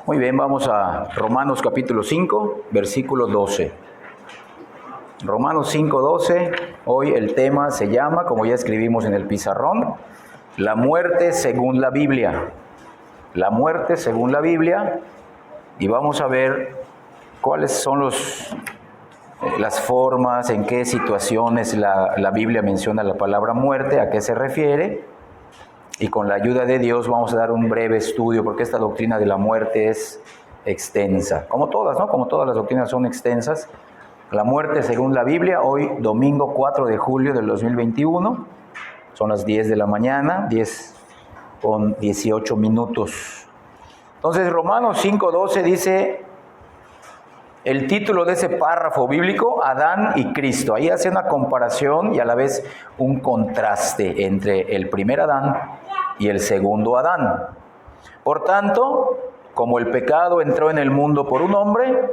Muy bien, vamos a Romanos capítulo 5, versículo 12. Romanos 5, 12, hoy el tema se llama, como ya escribimos en el pizarrón, la muerte según la Biblia. La muerte según la Biblia, y vamos a ver cuáles son las formas, en qué situaciones la Biblia menciona la palabra muerte, a qué se refiere. Y con la ayuda de Dios vamos a dar un breve estudio, porque esta doctrina de la muerte es extensa. Como todas, ¿no? Como todas las doctrinas son extensas. La muerte según la Biblia, hoy domingo 4 de julio del 2021. Son las 10 de la mañana, 10 con 18 minutos. Entonces, Romanos 5:12 dice, el título de ese párrafo bíblico, Adán y Cristo. Ahí hace una comparación y a la vez un contraste entre el primer Adán y el segundo Adán. Por tanto, como el pecado entró en el mundo por un hombre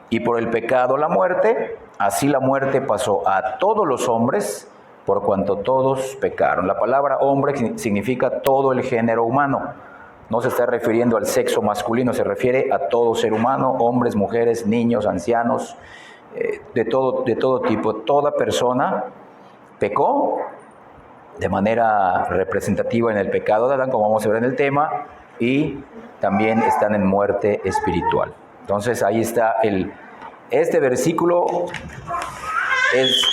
y por el pecado la muerte, así la muerte pasó a todos los hombres por cuanto todos pecaron. La palabra hombre significa todo el género humano. No se está refiriendo al sexo masculino, se refiere a todo ser humano, hombres, mujeres, niños, ancianos, de todo tipo. Toda persona pecó de manera representativa en el pecado de Adán, como vamos a ver en el tema, y también están en muerte espiritual. Entonces ahí está este versículo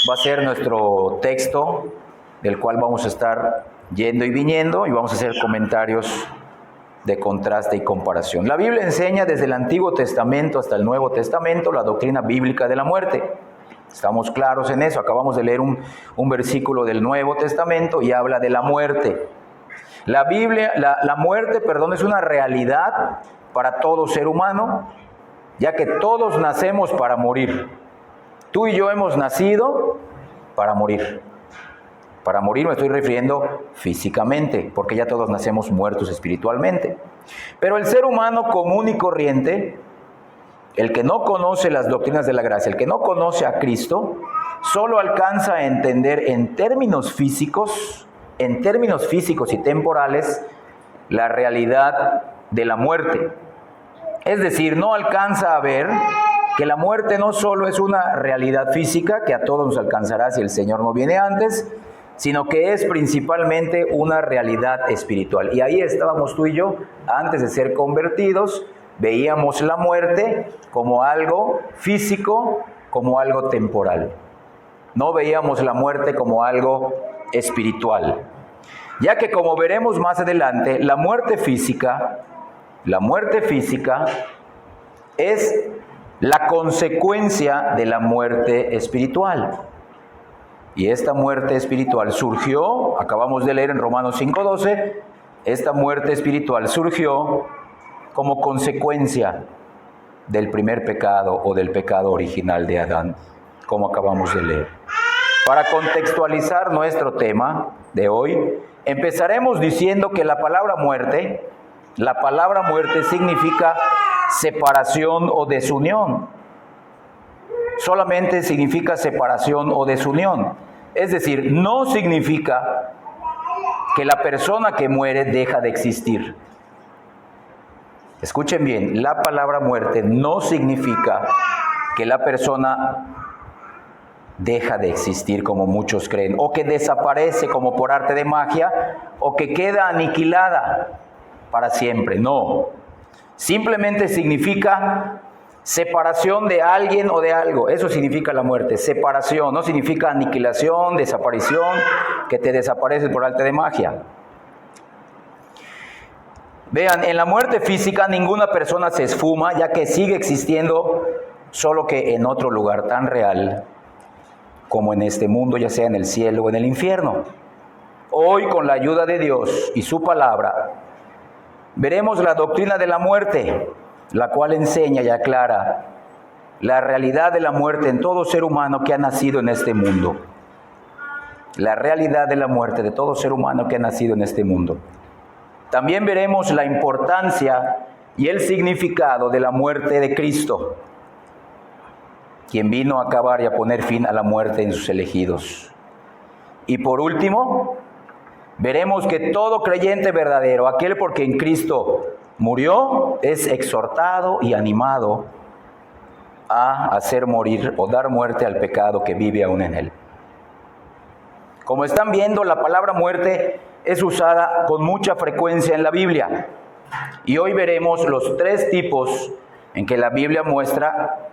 va a ser nuestro texto del cual vamos a estar yendo y viniendo y vamos a hacer comentarios de contraste y comparación. La Biblia enseña desde el Antiguo Testamento hasta el Nuevo Testamento la doctrina bíblica de la muerte. Estamos claros en eso. Acabamos de leer un versículo del Nuevo Testamento y habla de la muerte. La muerte, es una realidad para todo ser humano, ya que todos nacemos para morir. Tú y yo hemos nacido para morir. Para morir me estoy refiriendo físicamente, porque ya todos nacemos muertos espiritualmente. Pero el ser humano común y corriente, el que no conoce las doctrinas de la gracia, el que no conoce a Cristo, solo alcanza a entender en términos físicos y temporales, la realidad de la muerte. Es decir, no alcanza a ver que la muerte no solo es una realidad física, que a todos nos alcanzará si el Señor no viene antes, sino que es principalmente una realidad espiritual. Y ahí estábamos tú y yo, antes de ser convertidos, veíamos la muerte como algo físico, como algo temporal. No veíamos la muerte como algo espiritual. Ya que, como veremos más adelante, la muerte física es la consecuencia de la muerte espiritual. Y esta muerte espiritual surgió, acabamos de leer en Romanos 5:12, esta muerte espiritual surgió como consecuencia del primer pecado o del pecado original de Adán, como acabamos de leer. Para contextualizar nuestro tema de hoy, empezaremos diciendo que la palabra muerte significa separación o desunión. Solamente significa separación o desunión. Es decir, no significa que la persona que muere deja de existir. Escuchen bien, la palabra muerte no significa que la persona deja de existir como muchos creen, o que desaparece como por arte de magia, o que queda aniquilada para siempre. No, simplemente significa separación de alguien o de algo. Eso significa la muerte, separación. No significa aniquilación, desaparición, que te desapareces por arte de magia. Vean, en la muerte física ninguna persona se esfuma, ya que sigue existiendo, solo que en otro lugar tan real como en este mundo, ya sea en el cielo o en el infierno. Hoy, con la ayuda de Dios y su palabra, veremos la doctrina de la muerte, la cual enseña y aclara la realidad de la muerte en todo ser humano que ha nacido en este mundo. La realidad de la muerte de todo ser humano que ha nacido en este mundo. También veremos la importancia y el significado de la muerte de Cristo, quien vino a acabar y a poner fin a la muerte en sus elegidos. Y por último, veremos que todo creyente verdadero, aquel por quien Cristo murió, es exhortado y animado a hacer morir o dar muerte al pecado que vive aún en él. Como están viendo, la palabra muerte es usada con mucha frecuencia en la Biblia. Y hoy veremos los 3 tipos en que la Biblia muestra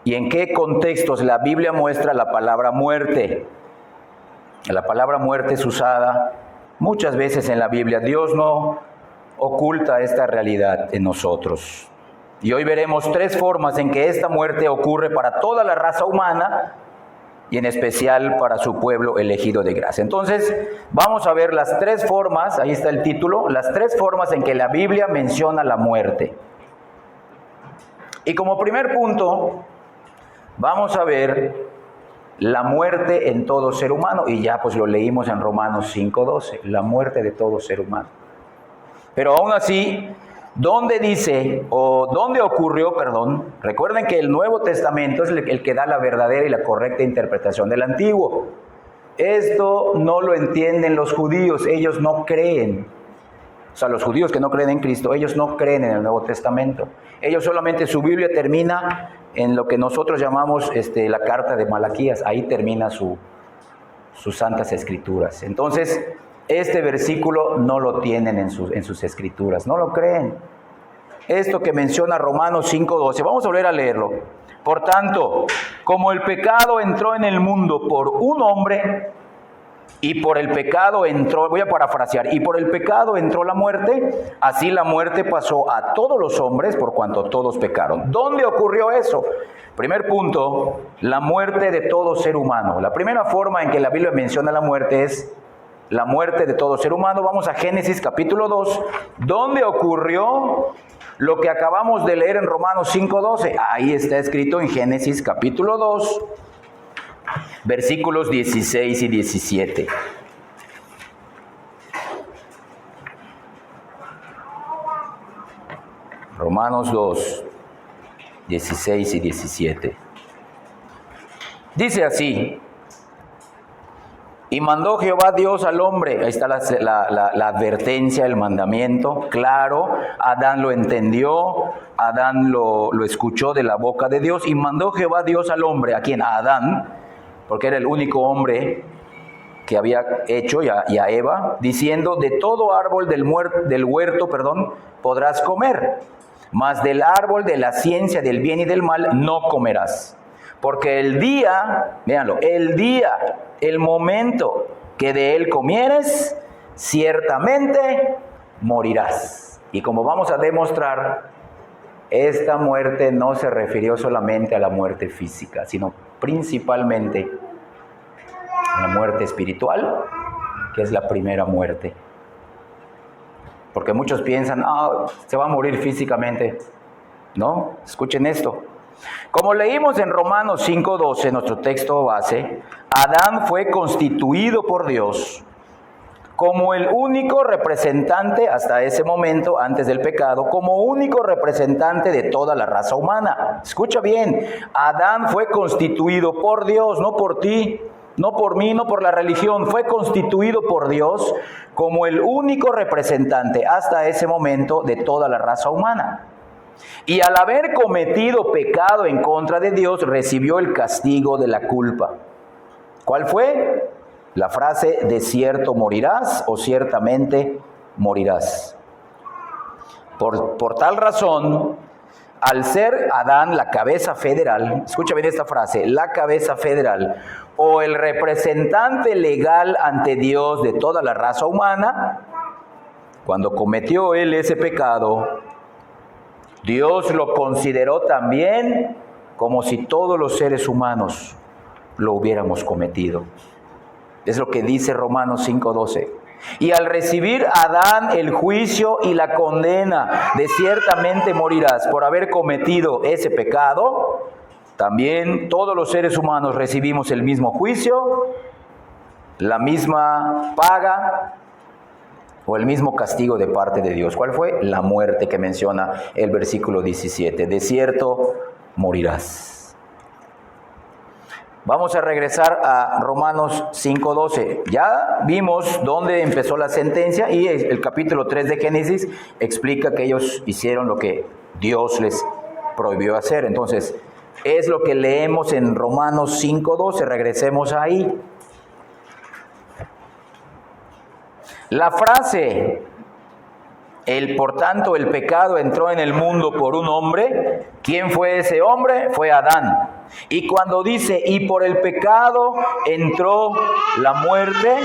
y en qué contextos la Biblia muestra la palabra muerte. La palabra muerte es usada muchas veces en la Biblia. Dios no oculta esta realidad en nosotros. Y hoy veremos 3 formas en que esta muerte ocurre para toda la raza humana y en especial para su pueblo elegido de gracia. Entonces, vamos a ver las 3 formas, ahí está el título, las 3 formas en que la Biblia menciona la muerte. Y como primer punto, vamos a ver la muerte en todo ser humano, y ya pues lo leímos en Romanos 5:12, la muerte de todo ser humano. Pero aún así, ¿dónde dice, o dónde ocurrió, Recuerden que el Nuevo Testamento es el que da la verdadera y la correcta interpretación del Antiguo. Esto no lo entienden los judíos, ellos no creen. O sea, los judíos que no creen en Cristo, ellos no creen en el Nuevo Testamento. Ellos solamente, su Biblia termina en lo que nosotros llamamos la carta de Malaquías. Ahí termina sus santas escrituras. Entonces, este versículo no lo tienen en sus escrituras, no lo creen. Esto que menciona Romanos 5:12, vamos a volver a leerlo. Por tanto, como el pecado entró en el mundo por un hombre, y por el pecado entró, voy a parafrasear, y por el pecado entró la muerte, así la muerte pasó a todos los hombres por cuanto todos pecaron. ¿Dónde ocurrió eso? Primer punto, la muerte de todo ser humano. La primera forma en que la Biblia menciona la muerte es la muerte de todo ser humano. Vamos a Génesis capítulo 2, donde ocurrió lo que acabamos de leer en Romanos 5:12. Ahí está escrito en Génesis capítulo 2, versículos 16 y 17. Romanos 2, 16 y 17. Dice así: y mandó Jehová Dios al hombre. Ahí está la advertencia, el mandamiento, claro. Adán lo entendió, Adán lo escuchó de la boca de Dios. Y mandó Jehová Dios al hombre, ¿a quién? A Adán, porque era el único hombre que había hecho, y a Eva, diciendo: de todo árbol del huerto, podrás comer, mas del árbol de la ciencia del bien y del mal no comerás. Porque el día, véanlo, el momento que de él comieres, ciertamente morirás. Y como vamos a demostrar, esta muerte no se refirió solamente a la muerte física, sino principalmente a la muerte espiritual, que es la primera muerte. Porque muchos piensan, se va a morir físicamente. No, escuchen esto. Como leímos en Romanos 5:12, nuestro texto base, Adán fue constituido por Dios como el único representante hasta ese momento, antes del pecado, como único representante de toda la raza humana. Escucha bien, Adán fue constituido por Dios, no por ti, no por mí, no por la religión. Fue constituido por Dios como el único representante hasta ese momento de toda la raza humana. Y al haber cometido pecado en contra de Dios, recibió el castigo de la culpa. ¿Cuál fue? La frase: de cierto morirás, o ciertamente morirás. Por tal razón, al ser Adán la cabeza federal, escucha bien esta frase, la cabeza federal, o el representante legal ante Dios de toda la raza humana, cuando cometió él ese pecado, Dios lo consideró también como si todos los seres humanos lo hubiéramos cometido. Es lo que dice Romanos 5:12. Y al recibir Adán el juicio y la condena de ciertamente morirás por haber cometido ese pecado, también todos los seres humanos recibimos el mismo juicio, la misma paga o el mismo castigo de parte de Dios. ¿Cuál fue? La muerte que menciona el versículo 17. De cierto morirás. Vamos a regresar a Romanos 5:12. Ya vimos dónde empezó la sentencia y el capítulo 3 de Génesis explica que ellos hicieron lo que Dios les prohibió hacer. Entonces, es lo que leemos en Romanos 5:12. Regresemos ahí. La frase, por tanto, el pecado entró en el mundo por un hombre. ¿Quién fue ese hombre? Fue Adán. Y cuando dice, y por el pecado entró la muerte,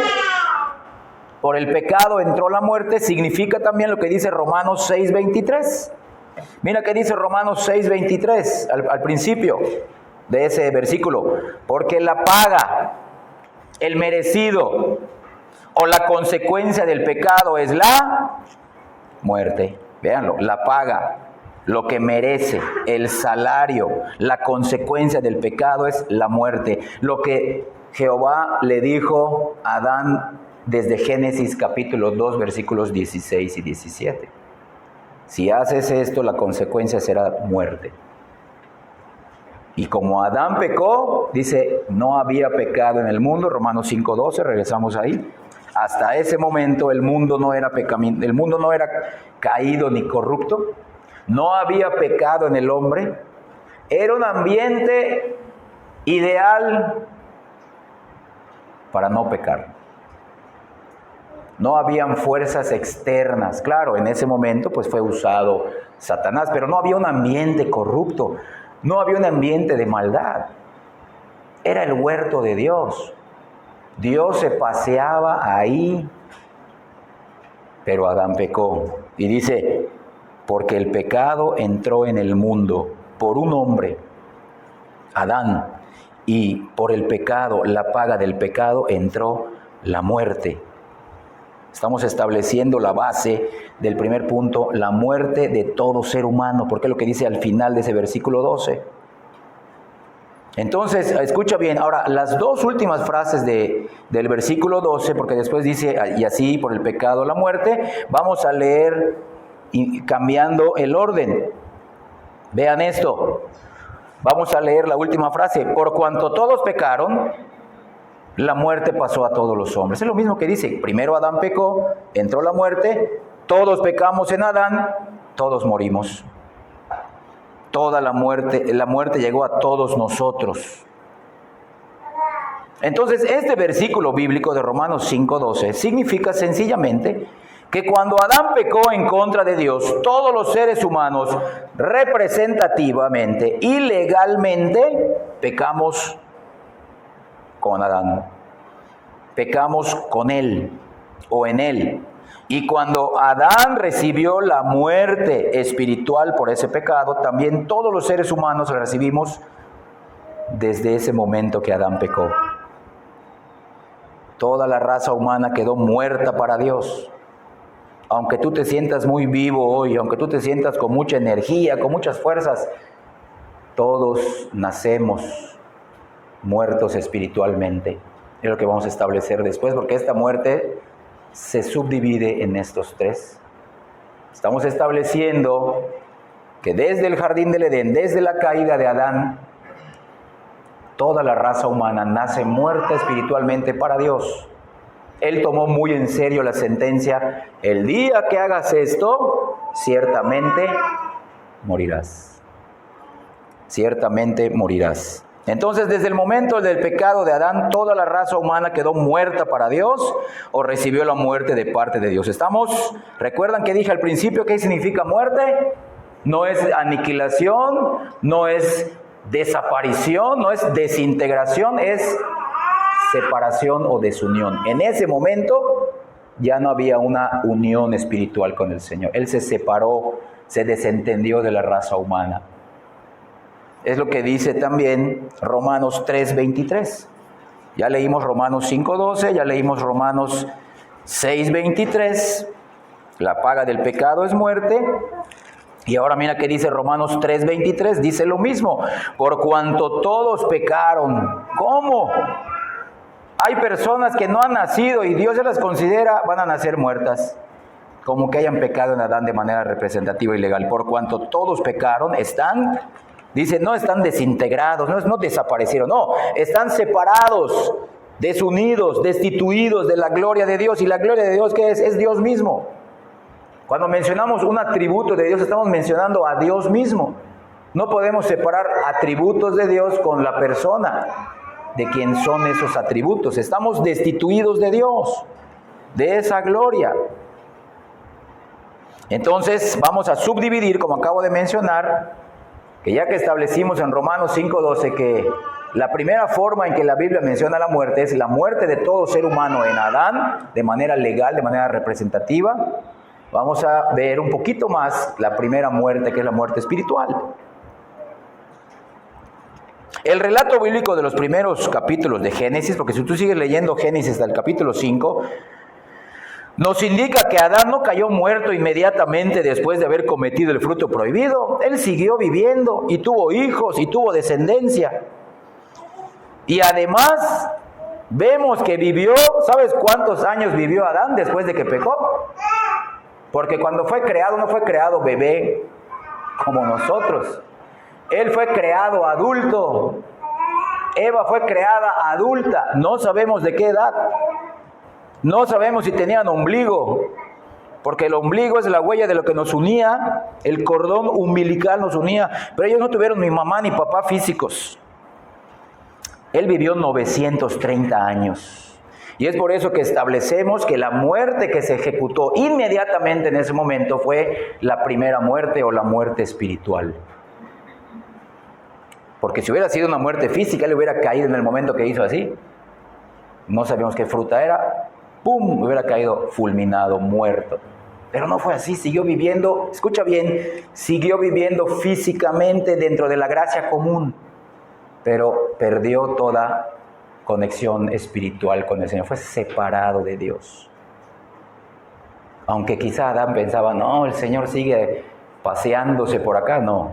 por el pecado entró la muerte, significa también lo que dice Romanos 6:23. Mira qué dice Romanos 6:23 al principio de ese versículo. Porque la paga, el merecido o la consecuencia del pecado es la muerte. Véanlo, la paga, lo que merece, el salario, la consecuencia del pecado es la muerte. Lo que Jehová le dijo a Adán desde Génesis capítulo 2, versículos 16 y 17. Si haces esto, la consecuencia será muerte. Y como Adán pecó, dice, no había pecado en el mundo, Romanos 5:12, regresamos ahí. Hasta ese momento el mundo no era caído ni corrupto, no había pecado en el hombre, era un ambiente ideal para no pecar. No habían fuerzas externas, claro, en ese momento pues fue usado Satanás, pero no había un ambiente corrupto, no había un ambiente de maldad. Era el huerto de Dios. Dios se paseaba ahí, pero Adán pecó. Y dice, porque el pecado entró en el mundo por un hombre, Adán, y por el pecado, la paga del pecado, entró la muerte. Estamos estableciendo la base del primer punto, la muerte de todo ser humano, porque es lo que dice al final de ese versículo 12. Entonces, escucha bien, ahora las dos últimas frases del versículo 12, porque después dice, y así por el pecado la muerte, vamos a leer cambiando el orden. Vean esto, vamos a leer la última frase, por cuanto todos pecaron, la muerte pasó a todos los hombres. Es lo mismo que dice, primero Adán pecó, entró la muerte, todos pecamos en Adán, todos morimos. Toda la muerte llegó a todos nosotros. Entonces, este versículo bíblico de Romanos 5:12 significa sencillamente que cuando Adán pecó en contra de Dios, todos los seres humanos representativamente y legalmente pecamos con Adán. Pecamos con él o en él. Y cuando Adán recibió la muerte espiritual por ese pecado, también todos los seres humanos la recibimos desde ese momento que Adán pecó. Toda la raza humana quedó muerta para Dios. Aunque tú te sientas muy vivo hoy, aunque tú te sientas con mucha energía, con muchas fuerzas, todos nacemos muertos espiritualmente. Es lo que vamos a establecer después, porque esta muerte se subdivide en estos tres. Estamos estableciendo que desde el jardín del Edén, desde la caída de Adán, toda la raza humana nace muerta espiritualmente para Dios. Él tomó muy en serio la sentencia, el día que hagas esto, ciertamente morirás. Ciertamente morirás. Entonces, desde el momento del pecado de Adán, toda la raza humana quedó muerta para Dios o recibió la muerte de parte de Dios. ¿Recuerdan que dije al principio qué significa muerte? No es aniquilación, no es desaparición, no es desintegración, es separación o desunión. En ese momento ya no había una unión espiritual con el Señor. Él se separó, se desentendió de la raza humana. Es lo que dice también Romanos 3:23. Ya leímos Romanos 5:12, ya leímos Romanos 6:23. La paga del pecado es muerte. Y ahora mira que dice Romanos 3:23, dice lo mismo. Por cuanto todos pecaron. ¿Cómo? Hay personas que no han nacido y Dios se las considera, van a nacer muertas. Como que hayan pecado en Adán de manera representativa y legal. Por cuanto todos pecaron, están Dice, no están desintegrados, no desaparecieron, no, están separados, desunidos, destituidos de la gloria de Dios. ¿Y la gloria de Dios qué es? Es Dios mismo. Cuando mencionamos un atributo de Dios, estamos mencionando a Dios mismo. No podemos separar atributos de Dios con la persona de quien son esos atributos. Estamos destituidos de Dios, de esa gloria. Entonces vamos a subdividir, como acabo de mencionar, que ya que establecimos en Romanos 5:12 que la primera forma en que la Biblia menciona la muerte es la muerte de todo ser humano en Adán, de manera legal, de manera representativa, vamos a ver un poquito más la primera muerte, que es la muerte espiritual. El relato bíblico de los primeros capítulos de Génesis, porque si tú sigues leyendo Génesis hasta el capítulo 5, nos indica que Adán no cayó muerto inmediatamente después de haber cometido el fruto prohibido. Él siguió viviendo y tuvo hijos y tuvo descendencia. Y además vemos que vivió, ¿sabes cuántos años vivió Adán después de que pecó? Porque cuando fue creado, no fue creado bebé como nosotros. Él fue creado adulto. Eva fue creada adulta. No sabemos de qué edad. No sabemos si tenían ombligo, porque el ombligo es la huella de lo que nos unía, el cordón umbilical nos unía, pero ellos no tuvieron ni mamá ni papá físicos. Él vivió 930 años. Y es por eso que establecemos que la muerte que se ejecutó inmediatamente en ese momento fue la primera muerte o la muerte espiritual. Porque si hubiera sido una muerte física, él hubiera caído en el momento que hizo así. No sabíamos qué fruta era. ¡Pum! Hubiera caído fulminado, muerto. Pero no fue así, siguió viviendo, escucha bien, siguió viviendo físicamente dentro de la gracia común, pero perdió toda conexión espiritual con el Señor, fue separado de Dios. Aunque quizá Adán pensaba, no, el Señor sigue paseándose por acá, no.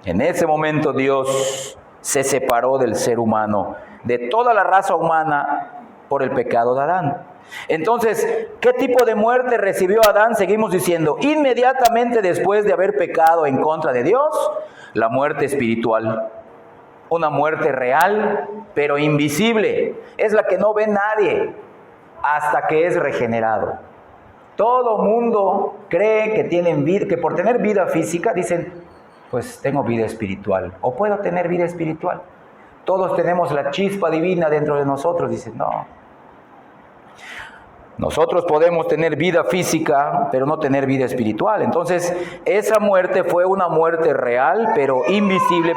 En ese momento Dios se separó del ser humano, de toda la raza humana, por el pecado de Adán. Entonces, ¿qué tipo de muerte recibió Adán? Seguimos diciendo, inmediatamente después de haber pecado en contra de Dios, la muerte espiritual. Una muerte real, pero invisible. Es la que no ve nadie hasta que es regenerado. Todo mundo cree que tienen vida, que por tener vida física dicen, pues tengo vida espiritual, o puedo tener vida espiritual. Todos tenemos la chispa divina dentro de nosotros, dicen, no. Nosotros podemos tener vida física, pero no tener vida espiritual. Entonces, esa muerte fue una muerte real, pero invisible,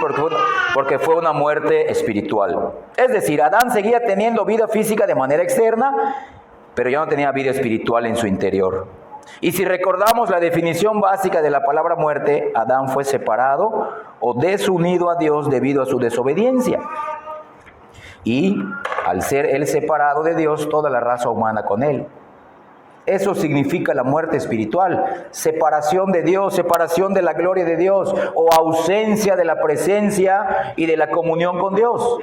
porque fue una muerte espiritual. Es decir, Adán seguía teniendo vida física de manera externa, pero ya no tenía vida espiritual en su interior. Y si recordamos la definición básica de la palabra muerte, Adán fue separado o desunido a Dios debido a su desobediencia. Y al ser él separado de Dios, toda la raza humana con él. Eso significa la muerte espiritual, separación de Dios, separación de la gloria de Dios, o ausencia de la presencia y de la comunión con Dios.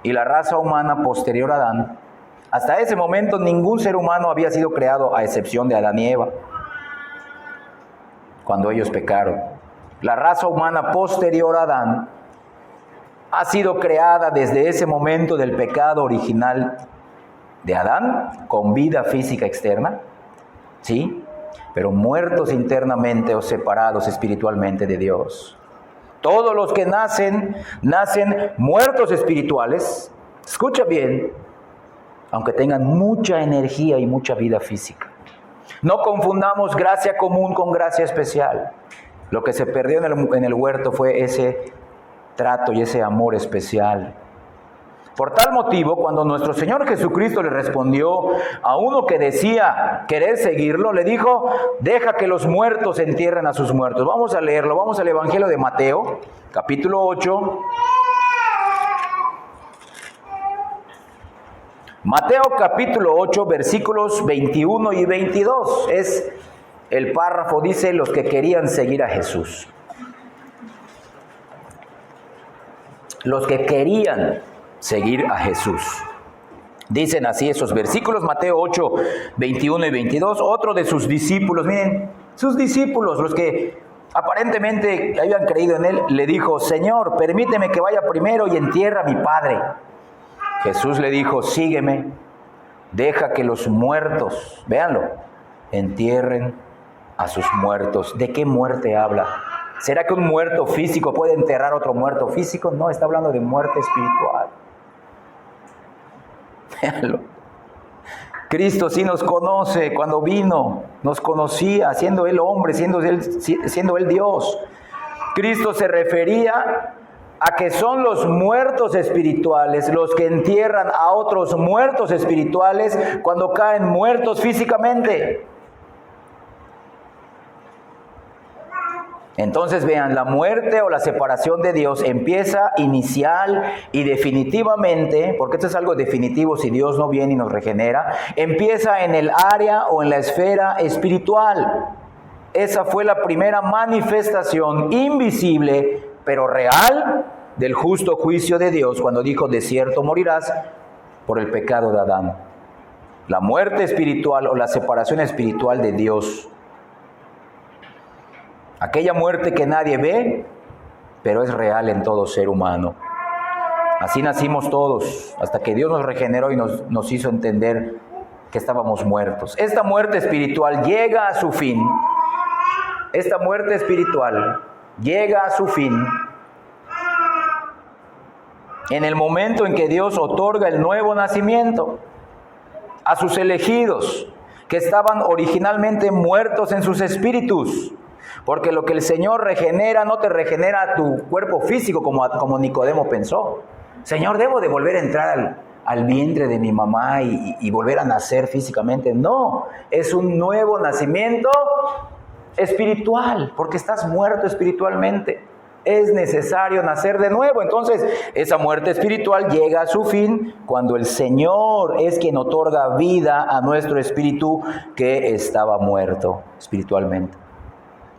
Y la raza humana posterior a Adán, hasta ese momento ningún ser humano había sido creado a excepción de Adán y Eva, cuando ellos pecaron. La raza humana posterior a Adán ha sido creada desde ese momento del pecado original de Adán, con vida física externa, ¿sí? Pero muertos internamente o separados espiritualmente de Dios. Todos los que nacen muertos espirituales, escucha bien, aunque tengan mucha energía y mucha vida física. No confundamos gracia común con gracia especial. Lo que se perdió en el huerto fue ese trato y ese amor especial. Por tal motivo, cuando nuestro Señor Jesucristo le respondió a uno que decía querer seguirlo, le dijo, deja que los muertos entierren a sus muertos. Vamos a leerlo, vamos al Evangelio de Mateo, capítulo 8. Mateo capítulo 8, versículos 21 y 22. Es el párrafo, dice, los que querían seguir a Jesús. Los que querían seguir a Jesús. Dicen así esos versículos, Mateo 8, 21 y 22. Otro de sus discípulos, miren, sus discípulos, los que aparentemente habían creído en él, le dijo: Señor, permíteme que vaya primero y entierre a mi padre. Jesús le dijo: sígueme, deja que los muertos, véanlo, entierren a sus muertos. ¿De qué muerte habla? ¿Será que un muerto físico puede enterrar a otro muerto físico? No, está hablando de muerte espiritual. Véanlo. Cristo sí nos conoce. Cuando vino, nos conocía, siendo Él hombre, siendo Él Dios. Cristo se refería a que son los muertos espirituales los que entierran a otros muertos espirituales cuando caen muertos físicamente. Entonces vean, la muerte o la separación de Dios empieza inicial y definitivamente, porque esto es algo definitivo si Dios no viene y nos regenera, empieza en el área o en la esfera espiritual. Esa fue la primera manifestación invisible, pero real, del justo juicio de Dios cuando dijo: de cierto morirás por el pecado de Adán. La muerte espiritual o la separación espiritual de Dios. Aquella muerte que nadie ve, pero es real en todo ser humano. Así nacimos todos, hasta que Dios nos regeneró y nos hizo entender que estábamos muertos. Esta muerte espiritual llega a su fin. Esta muerte espiritual llega a su fin en el momento en que Dios otorga el nuevo nacimiento a sus elegidos, que estaban originalmente muertos en sus espíritus. Porque lo que el Señor regenera no te regenera tu cuerpo físico como Nicodemo pensó. Señor, ¿debo de volver a entrar al vientre de mi mamá y volver a nacer físicamente? No, es un nuevo nacimiento espiritual, porque estás muerto espiritualmente. Es necesario nacer de nuevo. Entonces, esa muerte espiritual llega a su fin cuando el Señor es quien otorga vida a nuestro espíritu que estaba muerto espiritualmente.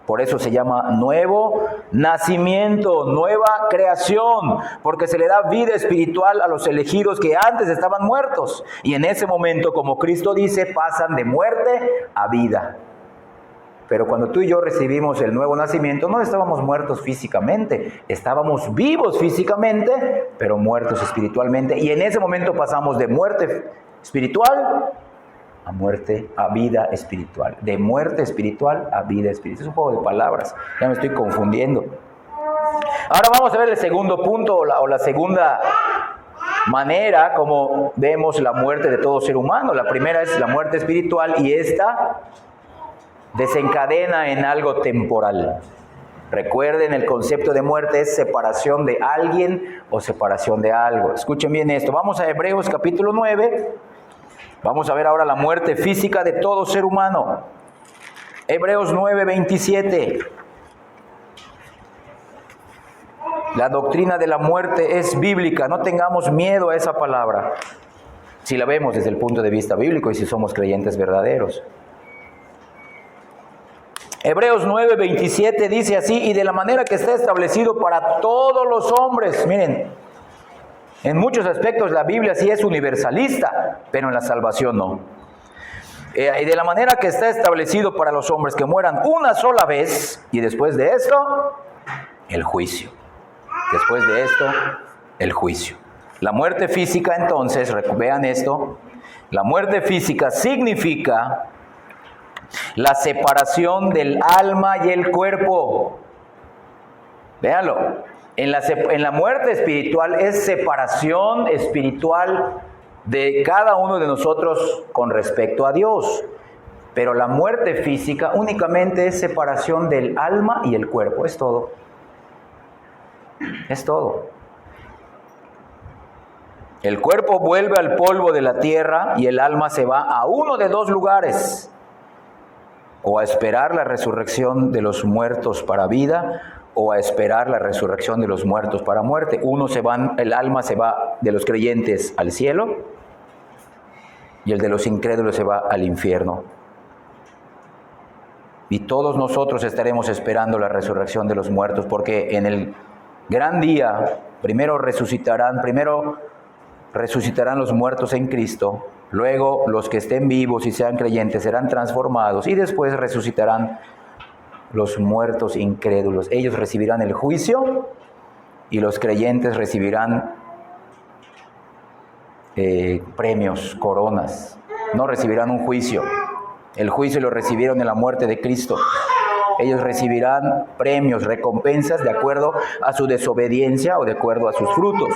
Por eso se llama nuevo nacimiento, nueva creación, porque se le da vida espiritual a los elegidos que antes estaban muertos. Y en ese momento, como Cristo dice, pasan de muerte a vida. Pero cuando tú y yo recibimos el nuevo nacimiento, no estábamos muertos físicamente, estábamos vivos físicamente, pero muertos espiritualmente. Y en ese momento pasamos de muerte espiritual a vida espiritual. De muerte espiritual a vida espiritual. Es un juego de palabras, ya me estoy confundiendo. Ahora vamos a ver el segundo punto o la segunda manera como vemos la muerte de todo ser humano. La primera es la muerte espiritual y esta desencadena en algo temporal. Recuerden, el concepto de muerte es separación de alguien o separación de algo. Escuchen bien esto. Vamos a Hebreos capítulo 9. Vamos a ver ahora la muerte física de todo ser humano. Hebreos 9:27. La doctrina de la muerte es bíblica. No tengamos miedo a esa palabra, si la vemos desde el punto de vista bíblico y si somos creyentes verdaderos. Hebreos 9:27 dice así: y de la manera que está establecido para todos los hombres. Miren, en muchos aspectos la Biblia sí es universalista, pero en la salvación no. Y de la manera que está establecido para los hombres que mueran una sola vez, y después de esto, el juicio. Después de esto, el juicio. La muerte física, entonces, vean esto, la muerte física significa la separación del alma y el cuerpo. Véanlo. En la muerte espiritual es separación espiritual de cada uno de nosotros con respecto a Dios. Pero la muerte física únicamente es separación del alma y el cuerpo. Es todo. Es todo. El cuerpo vuelve al polvo de la tierra y el alma se va a uno de dos lugares. O a esperar la resurrección de los muertos para vida, o a esperar la resurrección de los muertos para muerte. El alma se va de los creyentes al cielo y el de los incrédulos se va al infierno. Y todos nosotros estaremos esperando la resurrección de los muertos, porque en el gran día primero resucitarán los muertos en Cristo, luego los que estén vivos y sean creyentes serán transformados y después resucitarán los muertos incrédulos. Ellos recibirán el juicio y los creyentes recibirán premios, coronas. No recibirán un juicio. El juicio lo recibieron en la muerte de Cristo. Ellos recibirán premios, recompensas de acuerdo a su desobediencia o de acuerdo a sus frutos.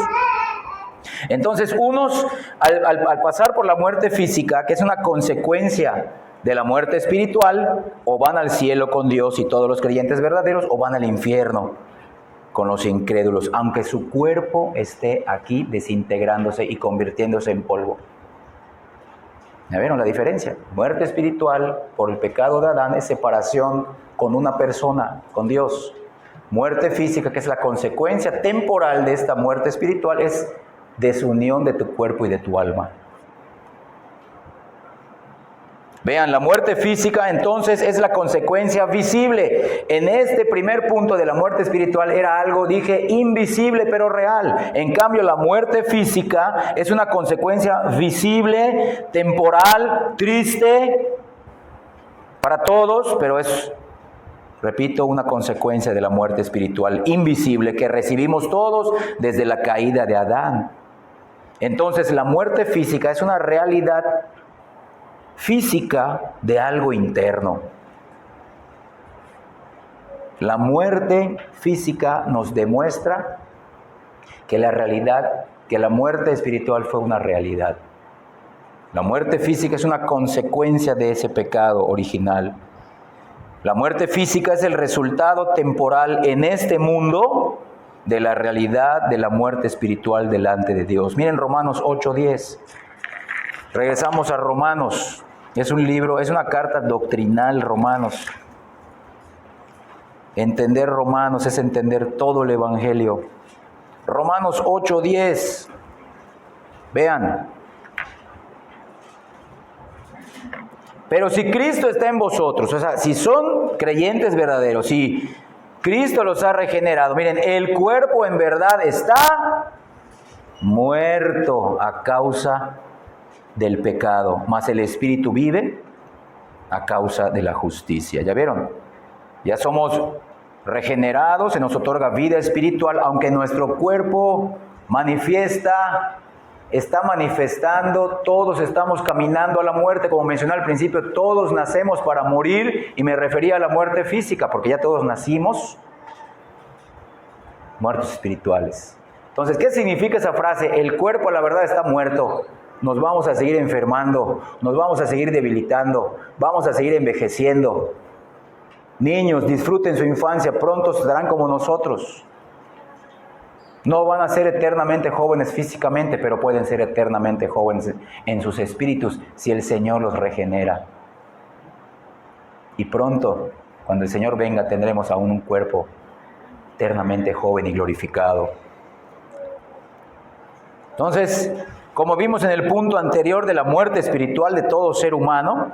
Entonces, unos al pasar por la muerte física, que es una consecuencia de la muerte espiritual, o van al cielo con Dios y todos los creyentes verdaderos, o van al infierno con los incrédulos, aunque su cuerpo esté aquí desintegrándose y convirtiéndose en polvo. ¿Ya vieron la diferencia? Muerte espiritual por el pecado de Adán es separación con una persona, con Dios. Muerte física, que es la consecuencia temporal de esta muerte espiritual, es desunión de tu cuerpo y de tu alma. Vean, la muerte física entonces es la consecuencia visible. En este primer punto de la muerte espiritual era algo, dije, invisible pero real. En cambio, la muerte física es una consecuencia visible, temporal, triste para todos, pero es, repito, una consecuencia de la muerte espiritual invisible que recibimos todos desde la caída de Adán. Entonces, la muerte física es una realidad física de algo interno. La muerte física nos demuestra que la muerte espiritual fue una realidad. La muerte física es una consecuencia de ese pecado original. La muerte física es el resultado temporal en este mundo de la realidad de la muerte espiritual delante de Dios. Miren Romanos 8:10. Regresamos a Romanos. Es un libro, es una carta doctrinal, Romanos. Entender Romanos es entender todo el Evangelio. Romanos 8:10. Vean. Pero si Cristo está en vosotros, o sea, si son creyentes verdaderos, si Cristo los ha regenerado, miren, el cuerpo en verdad está muerto a causa del pecado, mas el espíritu vive a causa de la justicia. ¿Ya vieron? Ya somos regenerados, se nos otorga vida espiritual, aunque nuestro cuerpo está manifestando, todos estamos caminando a la muerte, como mencioné al principio, todos nacemos para morir, y me refería a la muerte física, porque ya todos nacimos muertos espirituales. Entonces, ¿qué significa esa frase? El cuerpo, la verdad, está muerto. Nos vamos a seguir enfermando, nos vamos a seguir debilitando, vamos a seguir envejeciendo. Niños, disfruten su infancia, pronto estarán como nosotros. No van a ser eternamente jóvenes físicamente, pero pueden ser eternamente jóvenes en sus espíritus si el Señor los regenera. Y pronto, cuando el Señor venga, tendremos aún un cuerpo eternamente joven y glorificado. Entonces, como vimos en el punto anterior de la muerte espiritual de todo ser humano,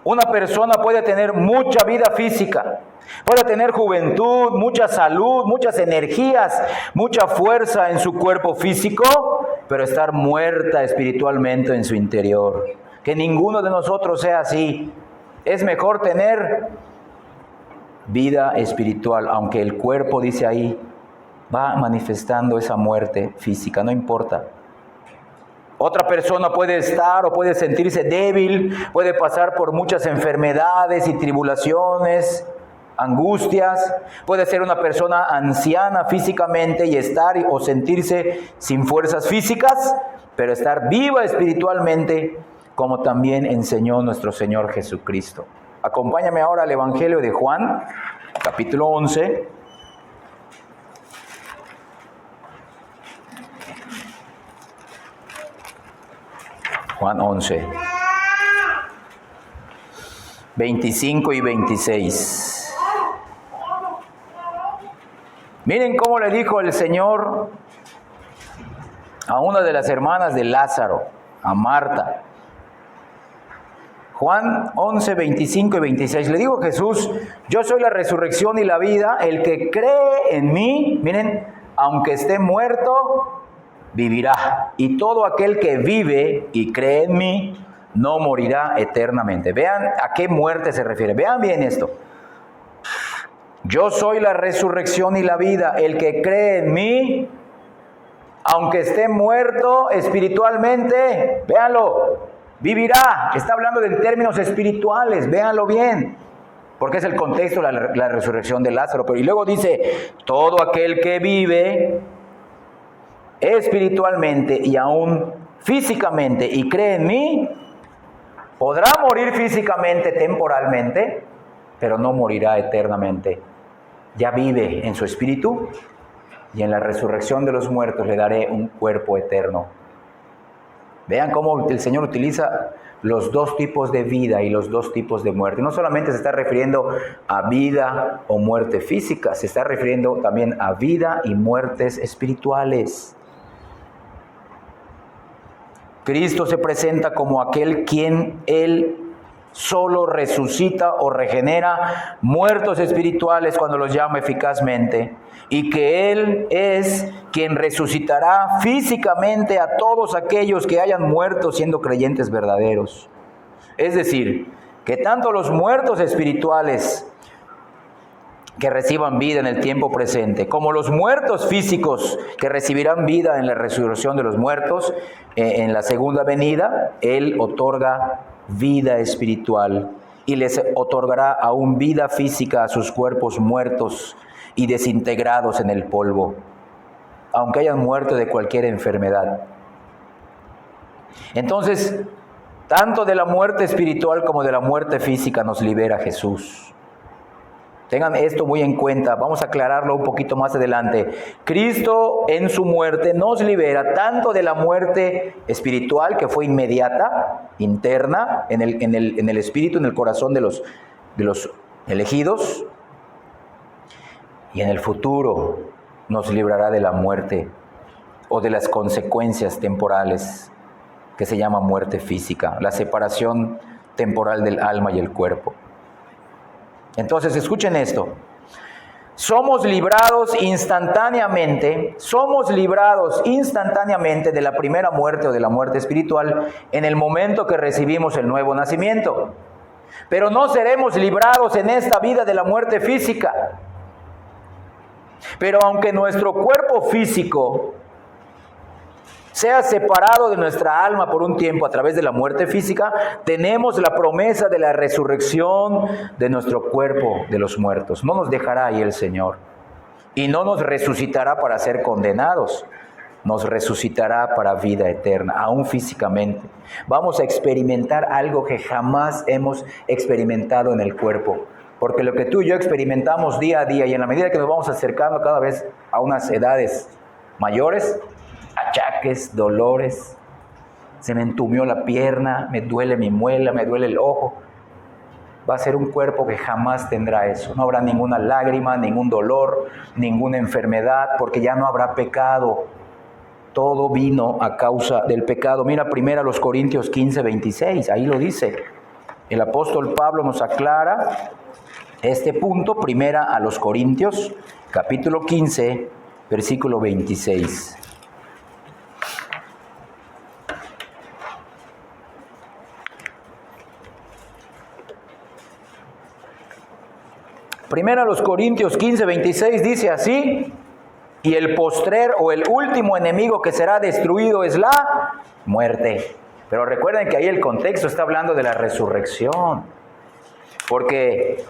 una persona puede tener mucha vida física, puede tener juventud, mucha salud, muchas energías, mucha fuerza en su cuerpo físico, pero estar muerta espiritualmente en su interior. Que ninguno de nosotros sea así. Es mejor tener vida espiritual, aunque el cuerpo, dice ahí, va manifestando esa muerte física, no importa. Otra persona puede estar o puede sentirse débil, puede pasar por muchas enfermedades y tribulaciones, angustias. Puede ser una persona anciana físicamente y estar o sentirse sin fuerzas físicas, pero estar viva espiritualmente, como también enseñó nuestro Señor Jesucristo. Acompáñame ahora al Evangelio de Juan, capítulo 11. Juan 11, 25 y 26. Miren cómo le dijo el Señor a una de las hermanas de Lázaro, a Marta. Juan 11, 25 y 26. Le dijo Jesús: yo soy la resurrección y la vida. El que cree en mí, miren, aunque esté muerto, vivirá. Y todo aquel que vive y cree en mí no morirá eternamente. Vean a qué muerte se refiere. Vean bien esto. Yo soy la resurrección y la vida. El que cree en mí, aunque esté muerto espiritualmente, véanlo, vivirá. Está hablando en términos espirituales, véanlo bien, porque es el contexto de la resurrección de Lázaro. Pero y luego dice, todo aquel que vive espiritualmente y aún físicamente y cree en mí, podrá morir físicamente, temporalmente, pero no morirá eternamente. Ya vive en su espíritu y en la resurrección de los muertos le daré un cuerpo eterno. Vean cómo el Señor utiliza los dos tipos de vida y los dos tipos de muerte. No solamente se está refiriendo a vida o muerte física, se está refiriendo también a vida y muertes espirituales. Cristo se presenta como aquel quien Él solo resucita o regenera muertos espirituales cuando los llama eficazmente, y que Él es quien resucitará físicamente a todos aquellos que hayan muerto siendo creyentes verdaderos. Es decir, que tanto los muertos espirituales que reciban vida en el tiempo presente, como los muertos físicos que recibirán vida en la resurrección de los muertos, en la segunda venida, Él otorga vida espiritual y les otorgará aún vida física a sus cuerpos muertos y desintegrados en el polvo, aunque hayan muerto de cualquier enfermedad. Entonces, tanto de la muerte espiritual como de la muerte física nos libera Jesús. Tengan esto muy en cuenta, vamos a aclararlo un poquito más adelante. Cristo en su muerte nos libera tanto de la muerte espiritual, que fue inmediata, interna, en el espíritu, en el corazón de los elegidos, y en el futuro nos librará de la muerte o de las consecuencias temporales, que se llama muerte física, la separación temporal del alma y el cuerpo. Entonces, escuchen esto. Somos librados instantáneamente de la primera muerte o de la muerte espiritual en el momento que recibimos el nuevo nacimiento. Pero no seremos librados en esta vida de la muerte física. Pero aunque nuestro cuerpo físico sea separado de nuestra alma por un tiempo a través de la muerte física, tenemos la promesa de la resurrección de nuestro cuerpo de los muertos. No nos dejará ahí el Señor. Y no nos resucitará para ser condenados. Nos resucitará para vida eterna, aún físicamente. Vamos a experimentar algo que jamás hemos experimentado en el cuerpo. Porque lo que tú y yo experimentamos día a día, y en la medida que nos vamos acercando cada vez a unas edades mayores, achaques, dolores, se me entumió la pierna, me duele mi muela, me duele el ojo. Va a ser un cuerpo que jamás tendrá eso. No habrá ninguna lágrima, ningún dolor, ninguna enfermedad, porque ya no habrá pecado. Todo vino a causa del pecado. Mira 1 Corintios 15, 26, ahí lo dice. El apóstol Pablo nos aclara este punto. 1 Corintios, capítulo 15, versículo 26. Primero a los Corintios 15, 26 dice así: y el postrer o el último enemigo que será destruido es la muerte. Pero recuerden que ahí el contexto está hablando de la resurrección. Porque,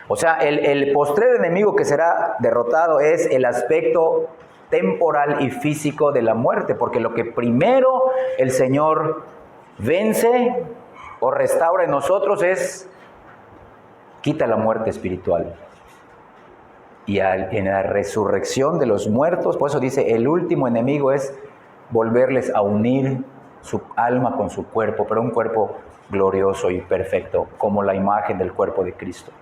o sea, el postrer enemigo que será derrotado es el aspecto temporal y físico de la muerte. Porque lo que primero el Señor vence o restaura en nosotros es: quita la muerte espiritual. Y en la resurrección de los muertos, por eso dice, el último enemigo es volverles a unir su alma con su cuerpo, pero un cuerpo glorioso y perfecto, como la imagen del cuerpo de Cristo.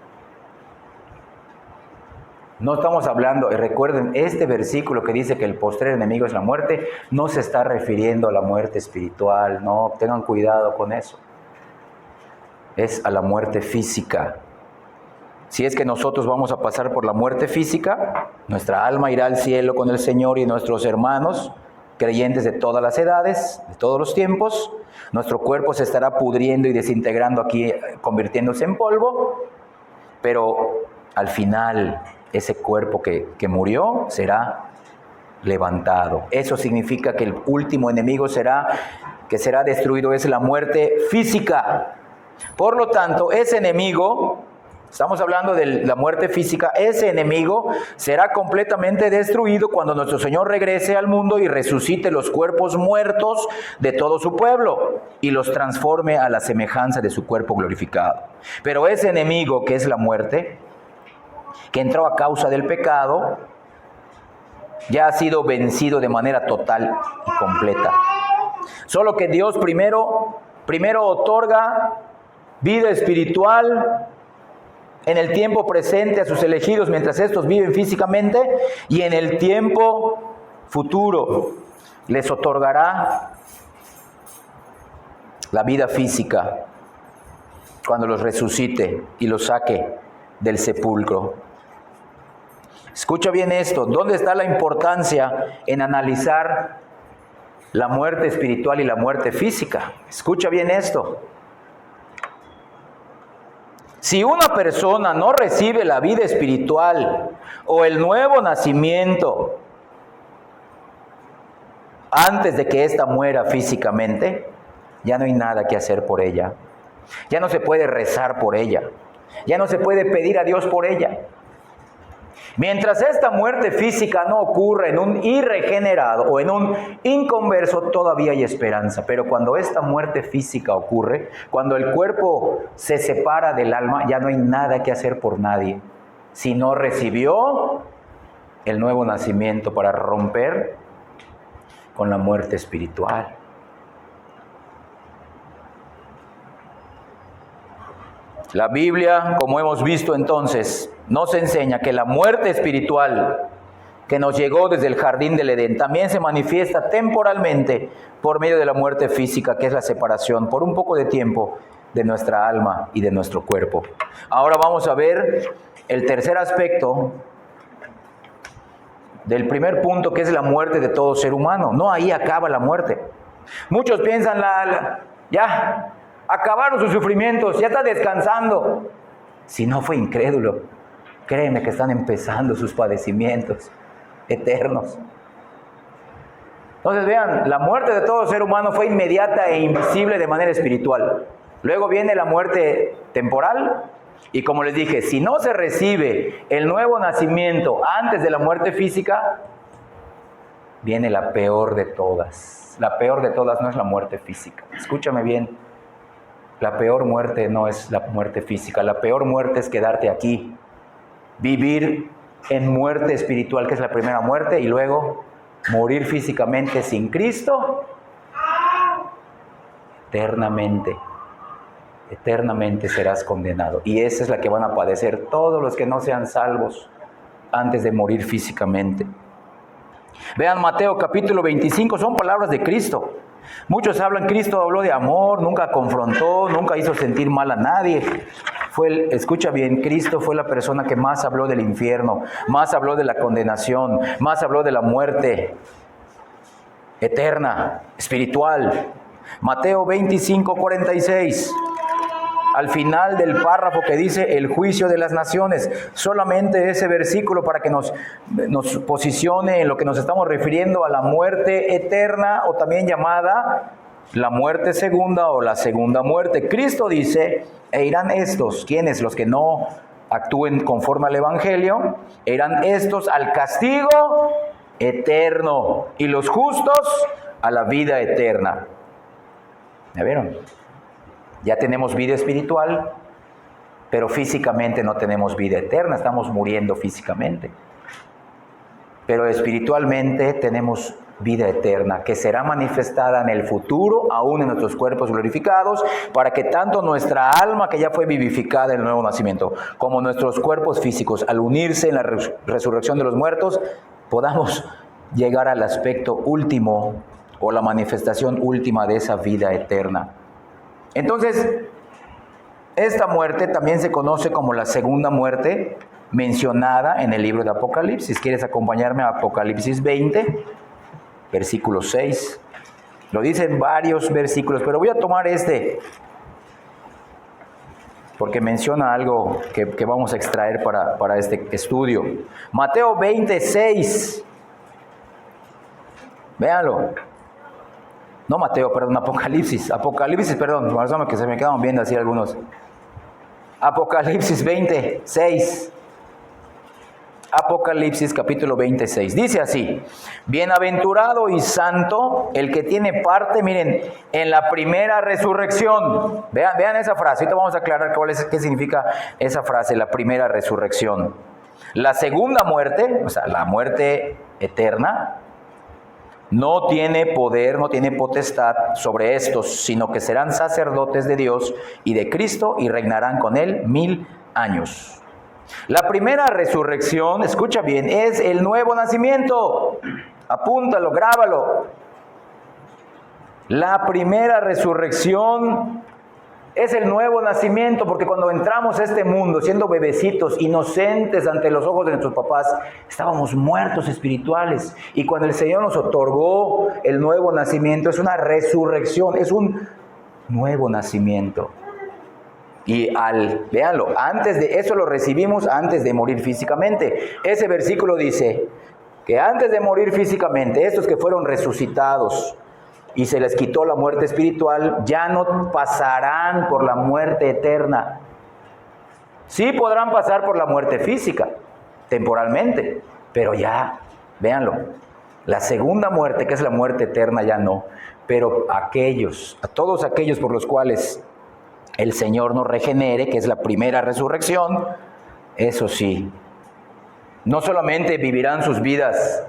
No estamos hablando, y recuerden, este versículo que dice que el postrer enemigo es la muerte, no se está refiriendo a la muerte espiritual, no, tengan cuidado con eso. Es a la muerte física. Si es que nosotros vamos a pasar por la muerte física, nuestra alma irá al cielo con el Señor y nuestros hermanos, creyentes de todas las edades, de todos los tiempos. Nuestro cuerpo se estará pudriendo y desintegrando aquí, convirtiéndose en polvo, pero al final ese cuerpo que murió será levantado. Eso significa que el último enemigo que será destruido es la muerte física. Por lo tanto, ese enemigo, estamos hablando de la muerte física, ese enemigo será completamente destruido cuando nuestro Señor regrese al mundo y resucite los cuerpos muertos de todo su pueblo y los transforme a la semejanza de su cuerpo glorificado. Pero ese enemigo que es la muerte, que entró a causa del pecado, ya ha sido vencido de manera total y completa. Solo que Dios primero otorga vida espiritual en el tiempo presente a sus elegidos mientras estos viven físicamente, y en el tiempo futuro les otorgará la vida física cuando los resucite y los saque del sepulcro. Escucha bien esto. ¿Dónde está la importancia en analizar la muerte espiritual y la muerte física? Escucha bien esto. Si una persona no recibe la vida espiritual o el nuevo nacimiento antes de que ésta muera físicamente, ya no hay nada que hacer por ella. Ya no se puede rezar por ella. Ya no se puede pedir a Dios por ella. Mientras esta muerte física no ocurra en un irregenerado o en un inconverso, todavía hay esperanza. Pero cuando esta muerte física ocurre, cuando el cuerpo se separa del alma, ya no hay nada que hacer por nadie. Si no recibió el nuevo nacimiento para romper con la muerte espiritual. La Biblia, como hemos visto entonces, nos enseña que la muerte espiritual que nos llegó desde el jardín del Edén también se manifiesta temporalmente por medio de la muerte física, que es la separación por un poco de tiempo de nuestra alma y de nuestro cuerpo. Ahora vamos a ver el tercer aspecto del primer punto, que es la muerte de todo ser humano. No ahí acaba la muerte. Muchos piensan, ya acabaron sus sufrimientos, ya está descansando. Si no fue incrédulo, créeme que están empezando sus padecimientos eternos. Entonces vean, la muerte de todo ser humano fue inmediata e invisible de manera espiritual. Luego viene la muerte temporal, y como les dije, si no se recibe el nuevo nacimiento antes de la muerte física, viene la peor de todas. La peor de todas no es la muerte física. Escúchame bien. La peor muerte no es la muerte física. La peor muerte es quedarte aquí, vivir en muerte espiritual, que es la primera muerte, y luego morir físicamente sin Cristo, eternamente serás condenado. Y esa es la que van a padecer todos los que no sean salvos antes de morir físicamente. Vean Mateo capítulo 25, son palabras de Cristo. Muchos hablan, Cristo habló de amor, nunca confrontó, nunca hizo sentir mal a nadie. Escucha bien, Cristo fue la persona que más habló del infierno, más habló de la condenación, más habló de la muerte eterna, espiritual. Mateo 25, 46. Al final del párrafo que dice el juicio de las naciones, solamente ese versículo para que nos posicione en lo que nos estamos refiriendo a la muerte eterna, o también llamada la muerte segunda o la segunda muerte. Cristo dice, e irán estos, ¿quiénes? Los que no actúen conforme al Evangelio, irán estos al castigo eterno y los justos a la vida eterna. ¿Ya vieron? Ya tenemos vida espiritual, pero físicamente no tenemos vida eterna, estamos muriendo físicamente. Pero espiritualmente tenemos vida eterna, que será manifestada en el futuro, aún en nuestros cuerpos glorificados, para que tanto nuestra alma, que ya fue vivificada en el nuevo nacimiento, como nuestros cuerpos físicos, al unirse en la resurrección de los muertos, podamos llegar al aspecto último o la manifestación última de esa vida eterna. Entonces, esta muerte también se conoce como la segunda muerte mencionada en el libro de Apocalipsis. ¿Quieres acompañarme a Apocalipsis 20, versículo 6? Lo dice en varios versículos, pero voy a tomar este porque menciona algo que vamos a extraer para este estudio. Mateo 26. Véanlo. No Mateo, perdón, Apocalipsis, perdón, razón que se me quedaron viendo así algunos. Apocalipsis 26. Apocalipsis capítulo 26. Dice así: bienaventurado y santo el que tiene parte, miren, en la primera resurrección. Vean esa frase. Ahorita vamos a aclarar qué significa esa frase, la primera resurrección. La segunda muerte, o sea, la muerte eterna, no tiene poder, no tiene potestad sobre estos, sino que serán sacerdotes de Dios y de Cristo y reinarán con él 1000 años. La primera resurrección, escucha bien, es el nuevo nacimiento. Apúntalo, grábalo. La primera resurrección es el nuevo nacimiento, porque cuando entramos a este mundo, siendo bebecitos, inocentes ante los ojos de nuestros papás, estábamos muertos espirituales. Y cuando el Señor nos otorgó el nuevo nacimiento, es una resurrección, es un nuevo nacimiento. Y véanlo, antes de eso lo recibimos antes de morir físicamente. Ese versículo dice que antes de morir físicamente, estos que fueron resucitados y se les quitó la muerte espiritual, ya no pasarán por la muerte eterna. Sí podrán pasar por la muerte física, temporalmente, pero ya, véanlo, la segunda muerte, que es la muerte eterna, ya no. Pero a todos aquellos por los cuales el Señor nos regenere, que es la primera resurrección, eso sí, no solamente vivirán sus vidas